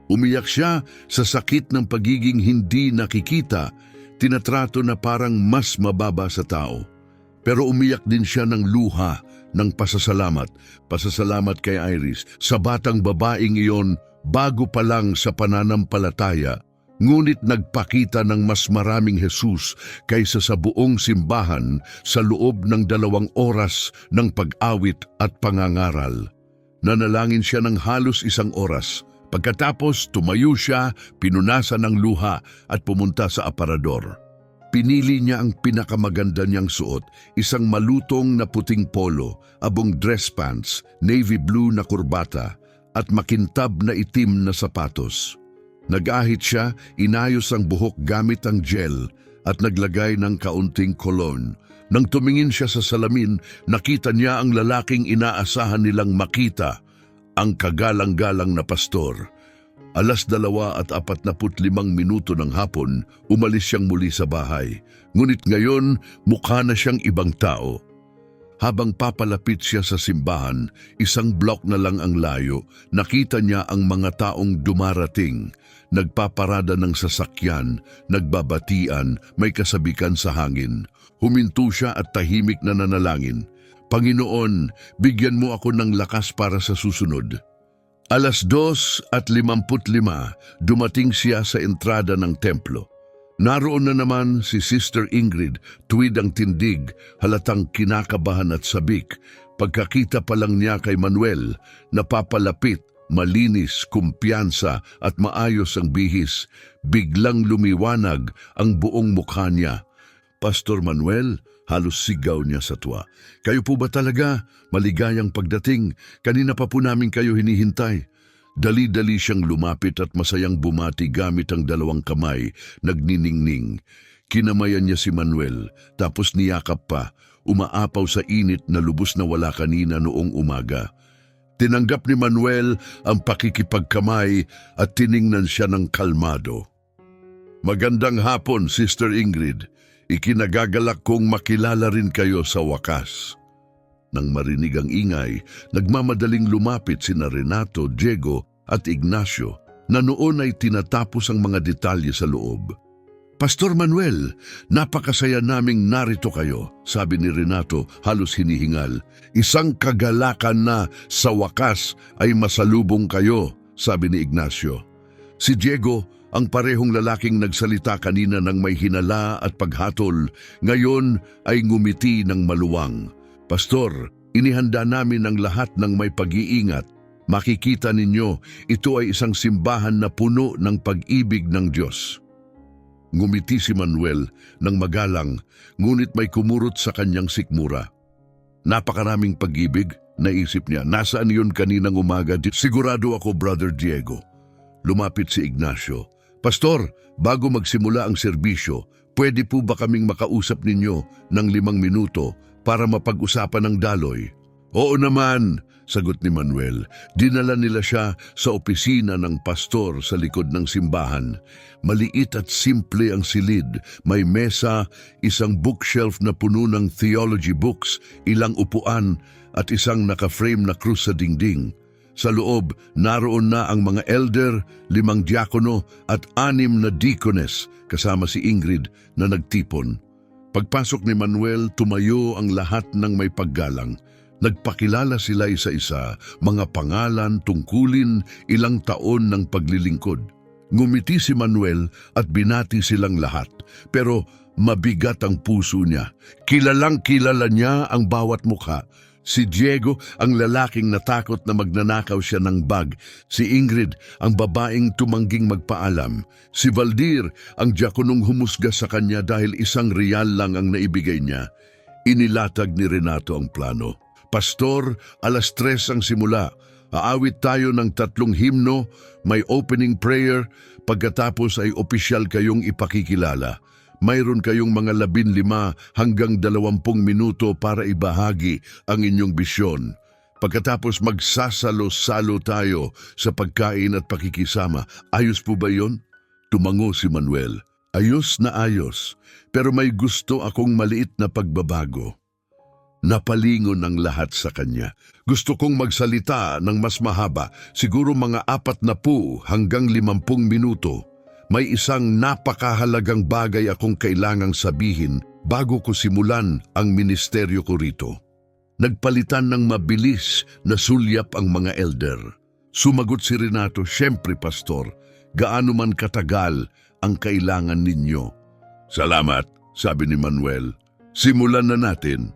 Umiyak siya sa sakit ng pagiging hindi nakikita, tinatrato na parang mas mababa sa tao. Pero umiyak din siya ng luha, ng pasasalamat. Pasasalamat kay Iris sa batang babaeng iyon bago pa lang sa pananampalataya. Ngunit nagpakita ng mas maraming Jesus kaysa sa buong simbahan sa loob ng 2 oras ng pag-awit at pangangaral. Nanalangin siya ng halos 1 oras. Pagkatapos tumayo siya, pinunasan ng luha at pumunta sa aparador. Pinili niya ang pinakamaganda niyang suot, isang malutong na puting polo, abong dress pants, navy blue na kurbata, at makintab na itim na sapatos. Nag-ahit siya, inayos ang buhok gamit ang gel at naglagay ng kaunting cologne. Nang tumingin siya sa salamin, nakita niya ang lalaking inaasahan nilang makita, ang kagalang-galang na pastor. 2:45 ng hapon, umalis siyang muli sa bahay. Ngunit ngayon, mukha na siyang ibang tao. Habang papalapit siya sa simbahan, 1 block na lang ang layo, nakita niya ang mga taong dumarating. Nagpaparada ng sasakyan, nagbabatian, may kasabikan sa hangin. Huminto siya at tahimik na nanalangin. Panginoon, bigyan mo ako ng lakas para sa susunod. 2:55, dumating siya sa entrada ng templo. Naroon na naman si Sister Ingrid, tuwid ang tindig, halatang kinakabahan at sabik. Pagkakita pa lang niya kay Manuel, napapalapit, malinis, kumpiyansa at maayos ang bihis. Biglang lumiwanag ang buong mukha niya. Pastor Manuel, halos sigaw niya sa tuwa. Kayo po ba talaga? Maligayang pagdating. Kanina pa po namin kayo hinihintay. Dali-dali siyang lumapit at masayang bumati gamit ang 2 kamay, nagniningning. Kinamayan niya si Manuel, tapos niyakap pa, umaapaw sa init na lubos na wala kanina noong umaga. Tinanggap ni Manuel ang pakikipagkamay at tiningnan siya ng kalmado. Magandang hapon, Sister Ingrid. Ikinagagalak kong makilala rin kayo sa wakas. Nang marinig ang ingay, nagmamadaling lumapit sina Renato, Diego at Ignacio na noon ay tinatapos ang mga detalye sa loob. Pastor Manuel, napakasaya naming narito kayo, sabi ni Renato halos hinihingal. Isang kagalakan na sa wakas ay masalubong kayo, sabi ni Ignacio. Si Diego, ang parehong lalaking nagsalita kanina ng may hinala at paghatol, ngayon ay ngumiti ng maluwang. Pastor, inihanda namin ang lahat ng may pag-iingat. Makikita ninyo, ito ay isang simbahan na puno ng pag-ibig ng Diyos. Ngumiti si Manuel ng magalang, ngunit may kumurot sa kanyang sikmura. Napakaraming pag-ibig, naisip niya. Nasaan yun kaninang umaga? Sigurado ako, Brother Diego. Lumapit si Ignacio. Pastor, bago magsimula ang serbisyo, pwede po ba kaming makausap ninyo ng 5 minuto para mapag-usapan ng daloy? Oo naman, sagot ni Manuel. Dinala nila siya sa opisina ng pastor sa likod ng simbahan. Maliit at simple ang silid. May mesa, isang bookshelf na puno ng theology books, ilang upuan at isang naka-frame na krus sa dingding. Sa loob, naroon na ang mga elder, 5 diakono at 6 na deaconess kasama si Ingrid na nagtipon. Pagpasok ni Manuel, tumayo ang lahat ng may paggalang. Nagpakilala sila isa-isa, mga pangalan, tungkulin, ilang taon ng paglilingkod. Ngumiti si Manuel at binati silang lahat, pero mabigat ang puso niya. Kilalang kilala niya ang bawat mukha. Si Diego, ang lalaking natakot na magnanakaw siya ng bag. Si Ingrid, ang babaeng tumangging magpaalam. Si Valdir, ang diakonong humusga sa kanya dahil 1 real lang ang naibigay niya. Inilatag ni Renato ang plano. Pastor, 3:00 ang simula. Aawit tayo ng 3 himno, may opening prayer, pagkatapos ay opisyal kayong ipakikilala. Mayroon kayong mga 15 hanggang 20 minuto para ibahagi ang inyong bisyon. Pagkatapos magsasalo-salo tayo sa pagkain at pakikisama. Ayos po ba yon? Tumango si Manuel. Ayos na ayos, pero may gusto akong maliit na pagbabago. Napalingon ang lahat sa kanya. Gusto kong magsalita ng mas mahaba, siguro mga 40 hanggang 50 minuto. May isang napakahalagang bagay akong kailangang sabihin bago ko simulan ang ministeryo ko rito. Nagpalitan ng mabilis na sulyap ang mga elder. Sumagot si Renato, "Siyempre, Pastor, gaano man katagal, ang kailangan ninyo. Salamat, sabi ni Manuel. Simulan na natin.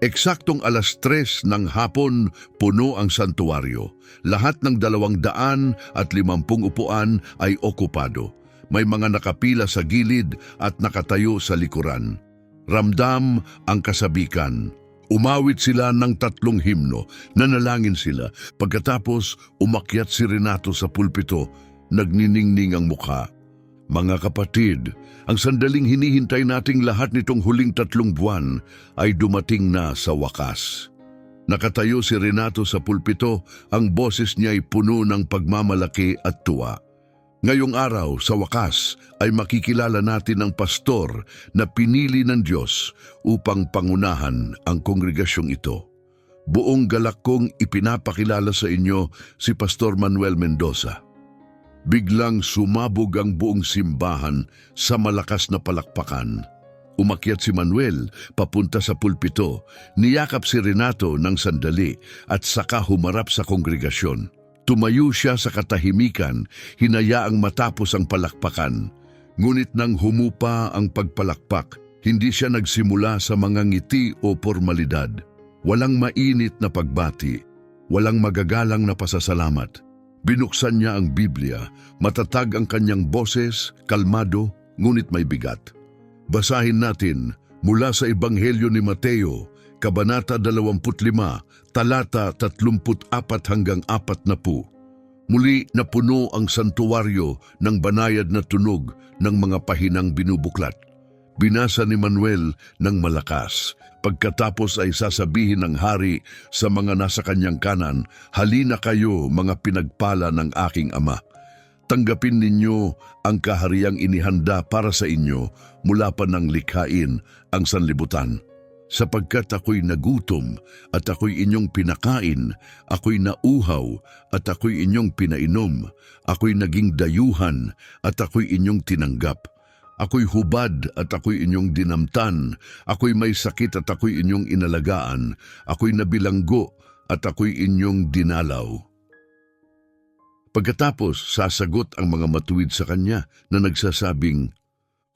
Eksaktong 3:00 ng hapon, puno ang santuario. Lahat ng 250 upuan ay okupado. May mga nakapila sa gilid at nakatayo sa likuran. Ramdam ang kasabikan. Umawit sila ng 3 himno, nanalangin sila. Pagkatapos, umakyat si Renato sa pulpito, nagniningning ang mukha. Mga kapatid, ang sandaling hinihintay nating lahat nitong huling 3 buwan ay dumating na sa wakas. Nakatayo si Renato sa pulpito, ang boses niya ay puno ng pagmamalaki at tuwa. Ngayong araw, sa wakas, ay makikilala natin ang pastor na pinili ng Diyos upang pangunahan ang kongregasyong ito. Buong galak kong ipinapakilala sa inyo si Pastor Manuel Mendoza. Biglang sumabog ang buong simbahan sa malakas na palakpakan. Umakyat si Manuel papunta sa pulpito, niyakap si Renato ng sandali at saka humarap sa kongregasyon. Tumayo siya sa katahimikan, hinayaang matapos ang palakpakan. Ngunit nang humupa ang pagpalakpak, hindi siya nagsimula sa mga ngiti o formalidad. Walang mainit na pagbati, walang magagalang na pasasalamat. Binuksan niya ang Biblia, matatag ang kanyang boses, kalmado, ngunit may bigat. Basahin natin mula sa Ebanghelyo ni Mateo, Kabanata 25, talata 34 hanggang 40. Muli napuno ang santuwaryo ng banayad na tunog ng mga pahinang binubuklat. Binasa ni Manuel ng malakas. Pagkatapos ay sasabihin ng hari sa mga nasa kanyang kanan, "Halina kayo, mga pinagpala ng aking Ama. Tanggapin ninyo ang kahariang inihanda para sa inyo mula pa ng likhain ang sanlibutan. Sapagkat ako'y nagutom at ako'y inyong pinakain, ako'y nauhaw at ako'y inyong pinainom, ako'y naging dayuhan at ako'y inyong tinanggap. Ako'y hubad at ako'y inyong dinamtan, ako'y may sakit at ako'y inyong inalagaan, ako'y nabilanggo at ako'y inyong dinalaw." Pagkatapos, sasagot ang mga matuwid sa kanya na nagsasabing,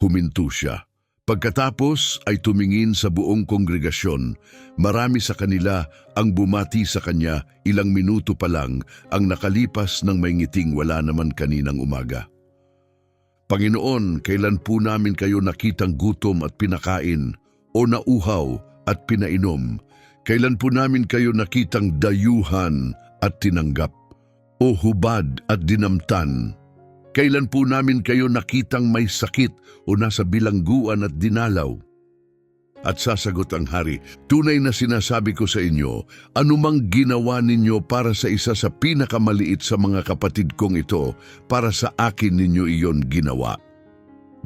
huminto siya. Pagkatapos ay tumingin sa buong kongregasyon. Marami sa kanila ang bumati sa kanya, ilang minuto pa lang ang nakalipas ng may ngiting wala naman kaninang umaga. "Panginoon, kailan po namin kayo nakitang gutom at pinakain o nauhaw at pinainom? Kailan po namin kayo nakitang dayuhan at tinanggap o hubad at dinamtan? Kailan po namin kayo nakitang may sakit o nasa bilangguan at dinalaw?" At sasagot ang hari, "Tunay na sinasabi ko sa inyo, anumang ginawa ninyo para sa isa sa pinakamaliit sa mga kapatid kong ito, para sa akin ninyo iyon ginawa."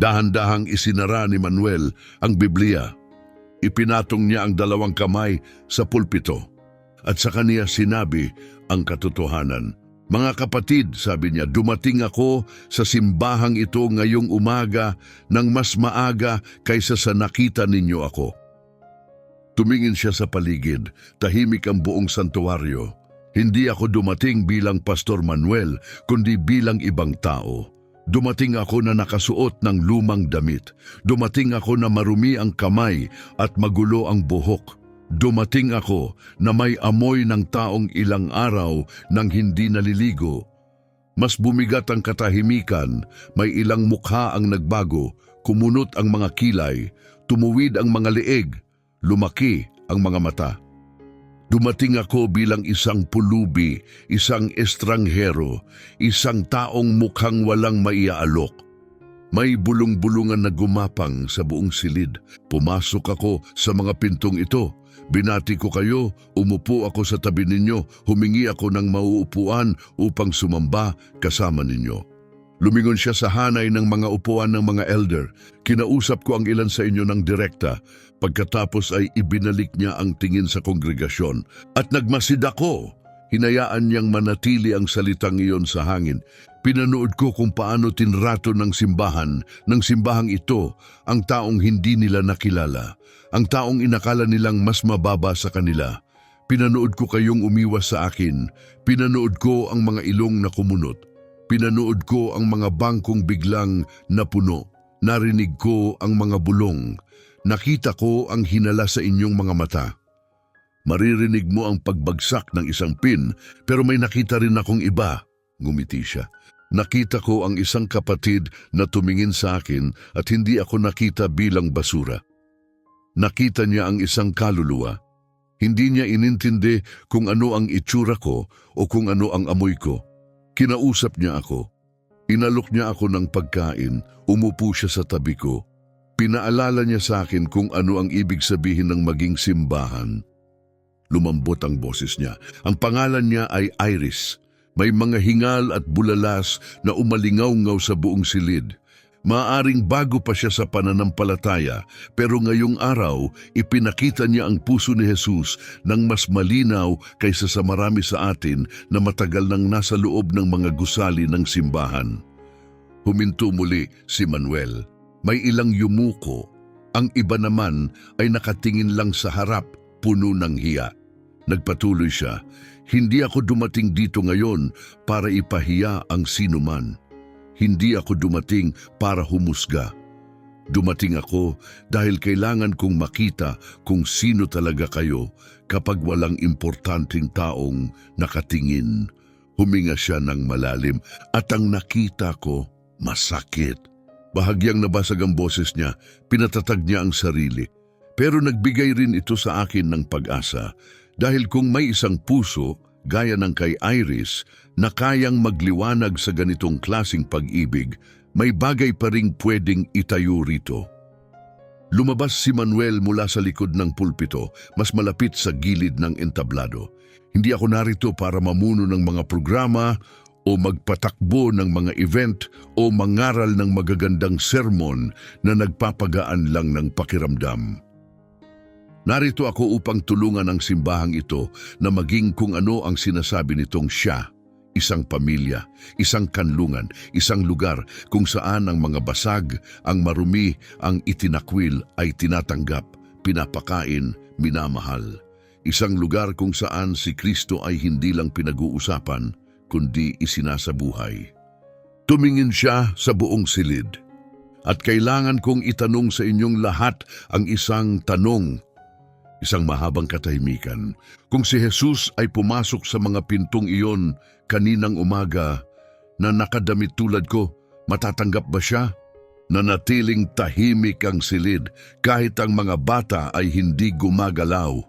Dahan-dahang isinara ni Manuel ang Biblia. Ipinatong niya ang 2 kamay sa pulpito at sa kaniya sinabi ang katotohanan. "Mga kapatid," sabi niya, "dumating ako sa simbahang ito ngayong umaga ng mas maaga kaysa sa nakita ninyo ako." Tumingin siya sa paligid, tahimik ang buong santuaryo. "Hindi ako dumating bilang Pastor Manuel, kundi bilang ibang tao. Dumating ako na nakasuot ng lumang damit. Dumating ako na marumi ang kamay at magulo ang buhok. Dumating ako na may amoy ng taong ilang araw nang hindi naliligo. Mas bumigat ang katahimikan, may ilang mukha ang nagbago, kumunot ang mga kilay, tumuwid ang mga leeg, lumaki ang mga mata. Dumating ako bilang isang pulubi, isang estranghero, isang taong mukhang walang maiaalok. May bulong-bulungan na gumapang sa buong silid. Pumasok ako sa mga pintong ito. Binati ko kayo, umupo ako sa tabi ninyo, humingi ako ng mauupuan upang sumamba kasama ninyo." Lumingon siya sa hanay ng mga upuan ng mga elder. "Kinausap ko ang ilan sa inyo ng direkta." Pagkatapos ay ibinalik niya ang tingin sa kongregasyon. "At nagmasid ako." Hinayaan niyang manatili ang salitang iyon sa hangin. "Pinanood ko kung paano tinrato ng simbahang ito, ang taong hindi nila nakilala, ang taong inakala nilang mas mababa sa kanila. Pinanood ko kayong umiwas sa akin, pinanood ko ang mga ilong na kumunot. Pinanood ko ang mga bangkong biglang napuno. Narinig ko ang mga bulong. Nakita ko ang hinala sa inyong mga mata. Maririnig mo ang pagbagsak ng isang pin, pero may nakita rin akong iba. Ngumiti siya. Nakita ko ang isang kapatid na tumingin sa akin at hindi ako nakita bilang basura. Nakita niya ang isang kaluluwa. Hindi niya inintindi kung ano ang itsura ko o kung ano ang amoy ko. Kinausap niya ako. Inalok niya ako ng pagkain, umupo siya sa tabi ko. Pinaalala niya sa akin kung ano ang ibig sabihin ng maging simbahan. Lumambot ang boses niya. Ang pangalan niya ay Iris. May mga hingal at bulalas na umalingaw-ngaw sa buong silid. Maaring bago pa siya sa pananampalataya, pero ngayong araw, ipinakita niya ang puso ni Jesus ng mas malinaw kaysa sa marami sa atin na matagal nang nasa loob ng mga gusali ng simbahan. Huminto muli si Manuel. May ilang yumuko. Ang iba naman ay nakatingin lang sa harap, puno ng hiya. Nagpatuloy siya, hindi ako dumating dito ngayon para ipahiya ang sinuman. Hindi ako dumating para humusga. Dumating ako dahil kailangan kong makita kung sino talaga kayo kapag walang importanteng taong nakatingin. Huminga siya ng malalim at ang nakita ko masakit. Bahagyang nabasag ang boses niya, pinatatag niya ang sarili. Pero nagbigay rin ito sa akin ng pag-asa dahil kung may isang puso, gaya ng kay Iris, na kayang magliwanag sa ganitong klasing pag-ibig, may bagay pa ring pwedeng itayo rito. Lumabas si Manuel mula sa likod ng pulpito, mas malapit sa gilid ng entablado. Hindi ako narito para mamuno ng mga programa o magpatakbo ng mga event o mangaral ng magagandang sermon na nagpapagaan lang ng pakiramdam. Narito ako upang tulungan ang simbahang ito na maging kung ano ang sinasabi nitong siya, isang pamilya, isang kanlungan, isang lugar kung saan ang mga basag, ang marumi, ang itinakwil ay tinatanggap, pinapakain, minamahal. Isang lugar kung saan si Kristo ay hindi lang pinag-uusapan, kundi isinasabuhay. Tumingin siya sa buong silid. At kailangan kong itanong sa inyong lahat ang isang tanong. Isang mahabang katahimikan. Kung si Jesus ay pumasok sa mga pintong iyon kaninang umaga na nakadamit tulad ko, matatanggap ba siya? Nanatiling tahimik ang silid kahit ang mga bata ay hindi gumagalaw.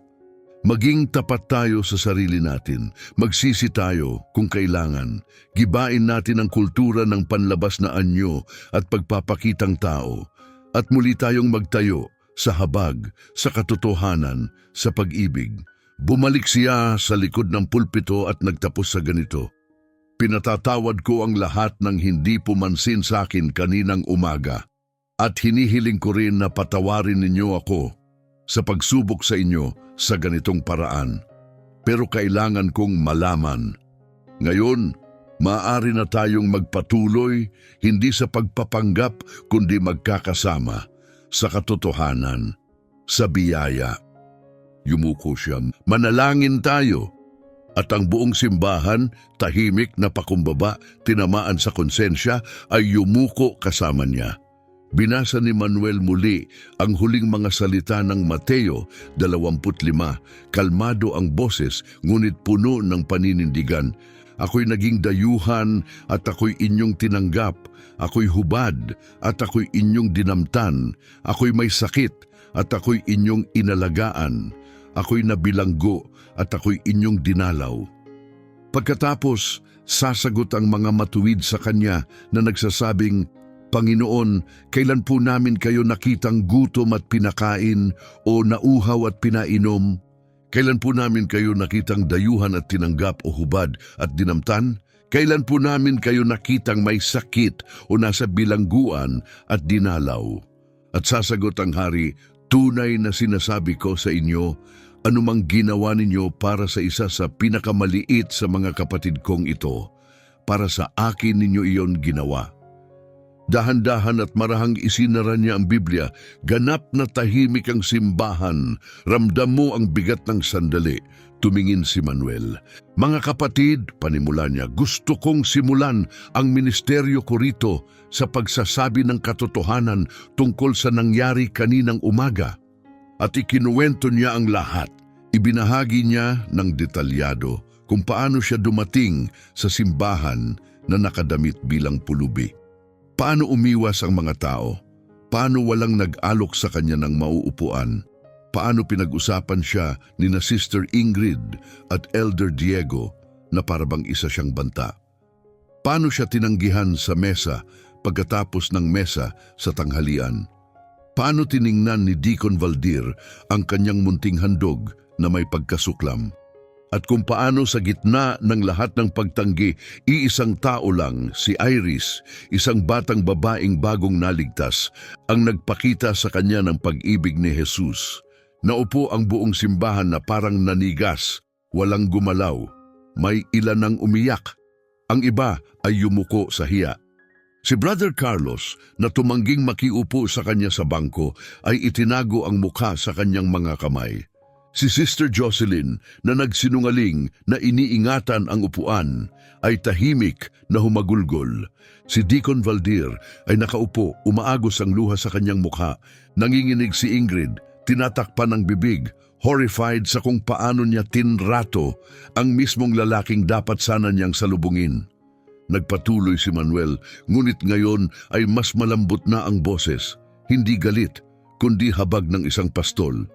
Maging tapat tayo sa sarili natin. Magsisi tayo kung kailangan. Gibain natin ang kultura ng panlabas na anyo at pagpapakitang tao. At muli tayong magtayo sa habag, sa katotohanan, sa pag-ibig. Bumalik siya sa likod ng pulpito at nagtapos sa ganito. Pinatatawad ko ang lahat ng hindi pumansin sa akin kaninang umaga. At hinihiling ko rin na patawarin ninyo ako sa pagsubok sa inyo sa ganitong paraan. Pero kailangan kong malaman. Ngayon, maaari na tayong magpatuloy hindi sa pagpapanggap kundi magkakasama sa katotohanan, sa biyaya. Yumuko siya, manalangin tayo. At ang buong simbahan, tahimik na pakumbaba, tinamaan sa konsensya, ay yumuko kasama niya. Binasa ni Manuel muli ang huling mga salita ng Mateo 25. Kalmado ang boses, ngunit puno ng paninindigan. Ako'y naging dayuhan at ako'y inyong tinanggap. Ako'y hubad at ako'y inyong dinamtan. Ako'y may sakit at ako'y inyong inalagaan. Ako'y nabilanggo at ako'y inyong dinalaw. Pagkatapos, sasagot ang mga matuwid sa kanya na nagsasabing, Panginoon, kailan po namin kayo nakitang gutom at pinakain o nauhaw at pinainom? Kailan po namin kayo nakitang dayuhan at tinanggap o hubad at dinamtan? Kailan po namin kayo nakitang may sakit o nasa bilangguan at dinalaw? At sasagot ang hari, tunay na sinasabi ko sa inyo, anumang ginawa ninyo para sa isa sa pinakamaliit sa mga kapatid kong ito, para sa akin ninyo iyon ginawa. Dahan-dahan at marahang isinara niya ang Biblia, ganap na tahimik ang simbahan, ramdam mo ang bigat ng sandali, Tumingin si Manuel. Mga kapatid, panimula niya, gusto kong simulan ang ministeryo ko rito sa pagsasabi ng katotohanan tungkol sa nangyari kaninang umaga. At ikinuwento niya ang lahat. Ibinahagi niya ng detalyado kung paano siya dumating sa simbahan na nakadamit bilang pulubi. Paano umiwas ang mga tao? Paano walang nag-alok sa kanya ng mauupuan? Paano pinag-usapan siya ni na Sister Ingrid at Elder Diego na parabang isa siyang banta? Paano siya tinanggihan sa mesa pagkatapos ng mesa sa tanghalian? Paano tiningnan ni Deacon Valdir ang kanyang munting handog na may pagkasuklam? At kung paano sa gitna ng lahat ng pagtanggi, iisang tao lang, si Iris, isang batang babaeng bagong naligtas, ang nagpakita sa kanya ng pag-ibig ni Jesus. Naupo ang buong simbahan na parang nanigas, walang gumalaw. May ilan ang umiyak. Ang iba ay yumuko sa hiya. Si Brother Carlos, na tumangging makiupo sa kanya sa bangko, ay itinago ang mukha sa kanyang mga kamay. Si Sister Jocelyn, na nagsinungaling na iniingatan ang upuan, ay tahimik na humagulgol. Si Deacon Valdir ay nakaupo, umaagos ang luha sa kanyang mukha. Nanginginig si Ingrid, tinatakpan ang bibig, horrified sa kung paano niya tinrato ang mismong lalaking dapat sana niyang salubungin. Nagpatuloy si Manuel, ngunit ngayon ay mas malambot na ang boses. Hindi galit, kundi habag ng isang pastol.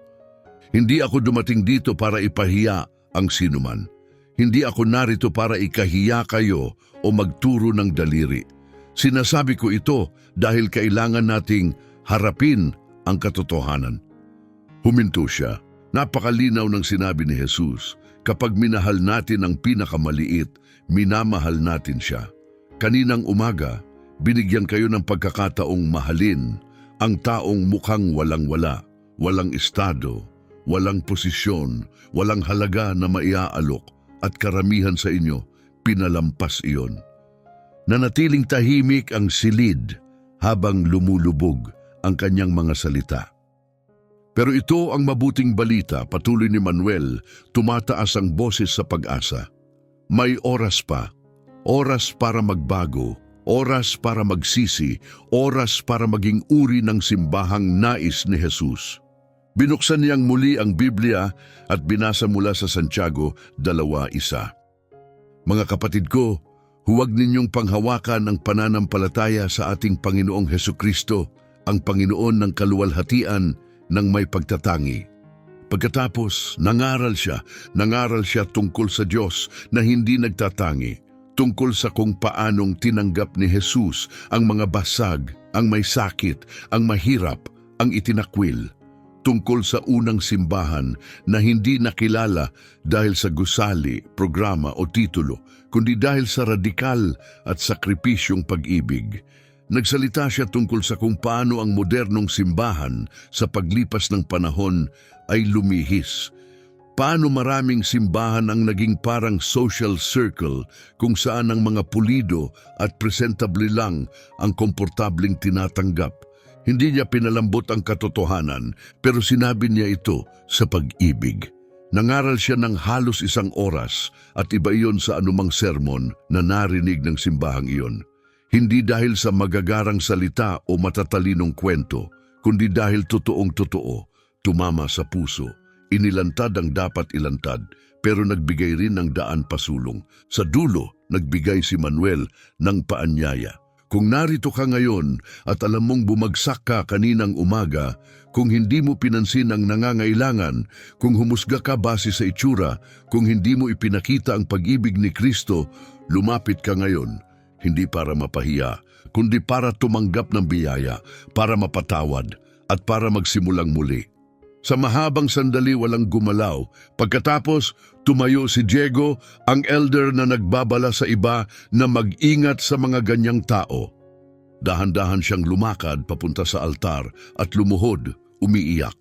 Hindi ako dumating dito para ipahiya ang sinuman. Hindi ako narito para ikahiya kayo o magturo ng daliri. Sinasabi ko ito dahil kailangan nating harapin ang katotohanan. Huminto siya. Napakalinaw ng sinabi ni Jesus, kapag minahal natin ang pinakamaliit, minamahal natin siya. Kaninang umaga, binigyan kayo ng pagkakataong mahalin ang taong mukhang walang-wala, walang estado, walang posisyon, walang halaga na maiaalok, at karamihan sa inyo, pinalampas iyon. Nanatiling tahimik ang silid habang lumulubog ang kanyang mga salita. Pero ito ang mabuting balita, patuloy ni Manuel, tumataas ang boses sa pag-asa. May oras pa, oras para magbago, oras para magsisi, oras para maging uri ng simbahang nais ni Jesus. Binuksan niyang muli ang Biblia at binasa mula sa Santiago 2:1. Mga kapatid ko, huwag ninyong panghawakan ang pananampalataya sa ating Panginoong Hesukristo, ang Panginoon ng kaluwalhatian, nang may pagtatangi. Pagkatapos, nangaral siya tungkol sa Diyos na hindi nagtatangi, tungkol sa kung paanong tinanggap ni Jesus ang mga basag, ang may sakit, ang mahirap, ang itinakwil, tungkol sa unang simbahan na hindi nakilala dahil sa gusali, programa o titulo, kundi dahil sa radikal at sakripisyong pag-ibig. Nagsalita siya tungkol sa kung paano ang modernong simbahan sa paglipas ng panahon ay lumihis. Paano maraming simbahan ang naging parang social circle kung saan ang mga pulido at presentable lang ang komportabling tinatanggap. Hindi niya pinalambot ang katotohanan, pero sinabi niya ito sa pag-ibig. Nangaral siya ng halos 1 oras at iba iyon sa anumang sermon na narinig ng simbahang iyon. Hindi dahil sa magagarang salita o matatalinong kwento, kundi dahil totoong-totoo, tumama sa puso. Inilantad ang dapat ilantad, pero nagbigay rin ng daan pasulong. Sa dulo, nagbigay si Manuel ng paanyaya. Kung narito ka ngayon at alam mong bumagsak ka kaninang umaga, kung hindi mo pinansin ang nangangailangan, kung humusga ka base sa itsura, kung hindi mo ipinakita ang pag-ibig ni Kristo, lumapit ka ngayon. Hindi para mapahiya, kundi para tumanggap ng biyaya, para mapatawad, at para magsimulang muli. Sa mahabang sandali walang gumalaw. Pagkatapos, tumayo si Diego, ang elder na nagbabala sa iba na mag-ingat sa mga ganyang tao. Dahan-dahan siyang lumakad papunta sa altar at lumuhod, umiiyak.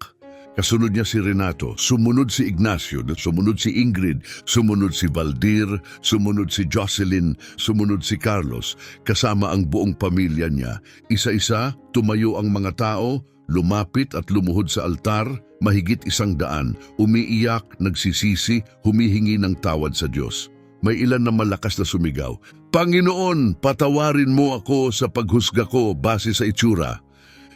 Kasunod niya si Renato, sumunod si Ignacio, sumunod si Ingrid, sumunod si Valdir, sumunod si Jocelyn, sumunod si Carlos, kasama ang buong pamilya niya. Isa-isa, tumayo ang mga tao, lumapit at lumuhod sa altar, mahigit 100, umiiyak, nagsisisi, humihingi ng tawad sa Diyos. May ilan na malakas na sumigaw, "Panginoon, patawarin mo ako sa paghusga ko base sa itsura."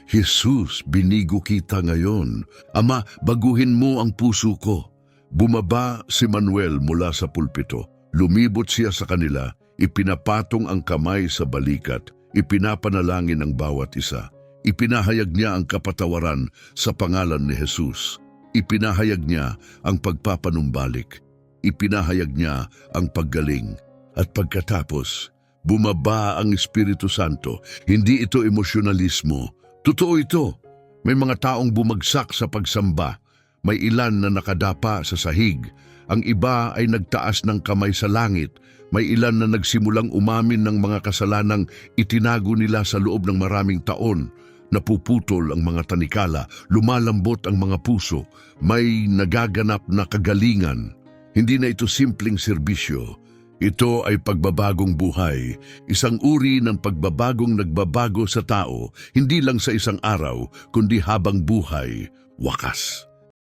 Jesus, binigo kita ngayon. Ama, baguhin mo ang puso ko. Bumaba si Manuel mula sa pulpito. Lumibot siya sa kanila, ipinapatong ang kamay sa balikat, ipinapanalangin ang bawat isa. Ipinahayag niya ang kapatawaran sa pangalan ni Jesus. Ipinahayag niya ang pagpapanumbalik. Ipinahayag niya ang paggaling. At pagkatapos, bumaba ang Espiritu Santo. Hindi ito emosyonalismo. Totoo ito. May mga taong bumagsak sa pagsamba. May ilan na nakadapa sa sahig. Ang iba ay nagtaas ng kamay sa langit. May ilan na nagsimulang umamin ng mga kasalanang itinago nila sa loob ng maraming taon. Napuputol ang mga tanikala, lumalambot ang mga puso. May nagaganap na kagalingan. Hindi na ito simpleng serbisyo. Ito ay pagbabagong buhay, isang uri ng pagbabagong nagbabago sa tao, hindi lang sa isang araw, kundi habang buhay, wakas.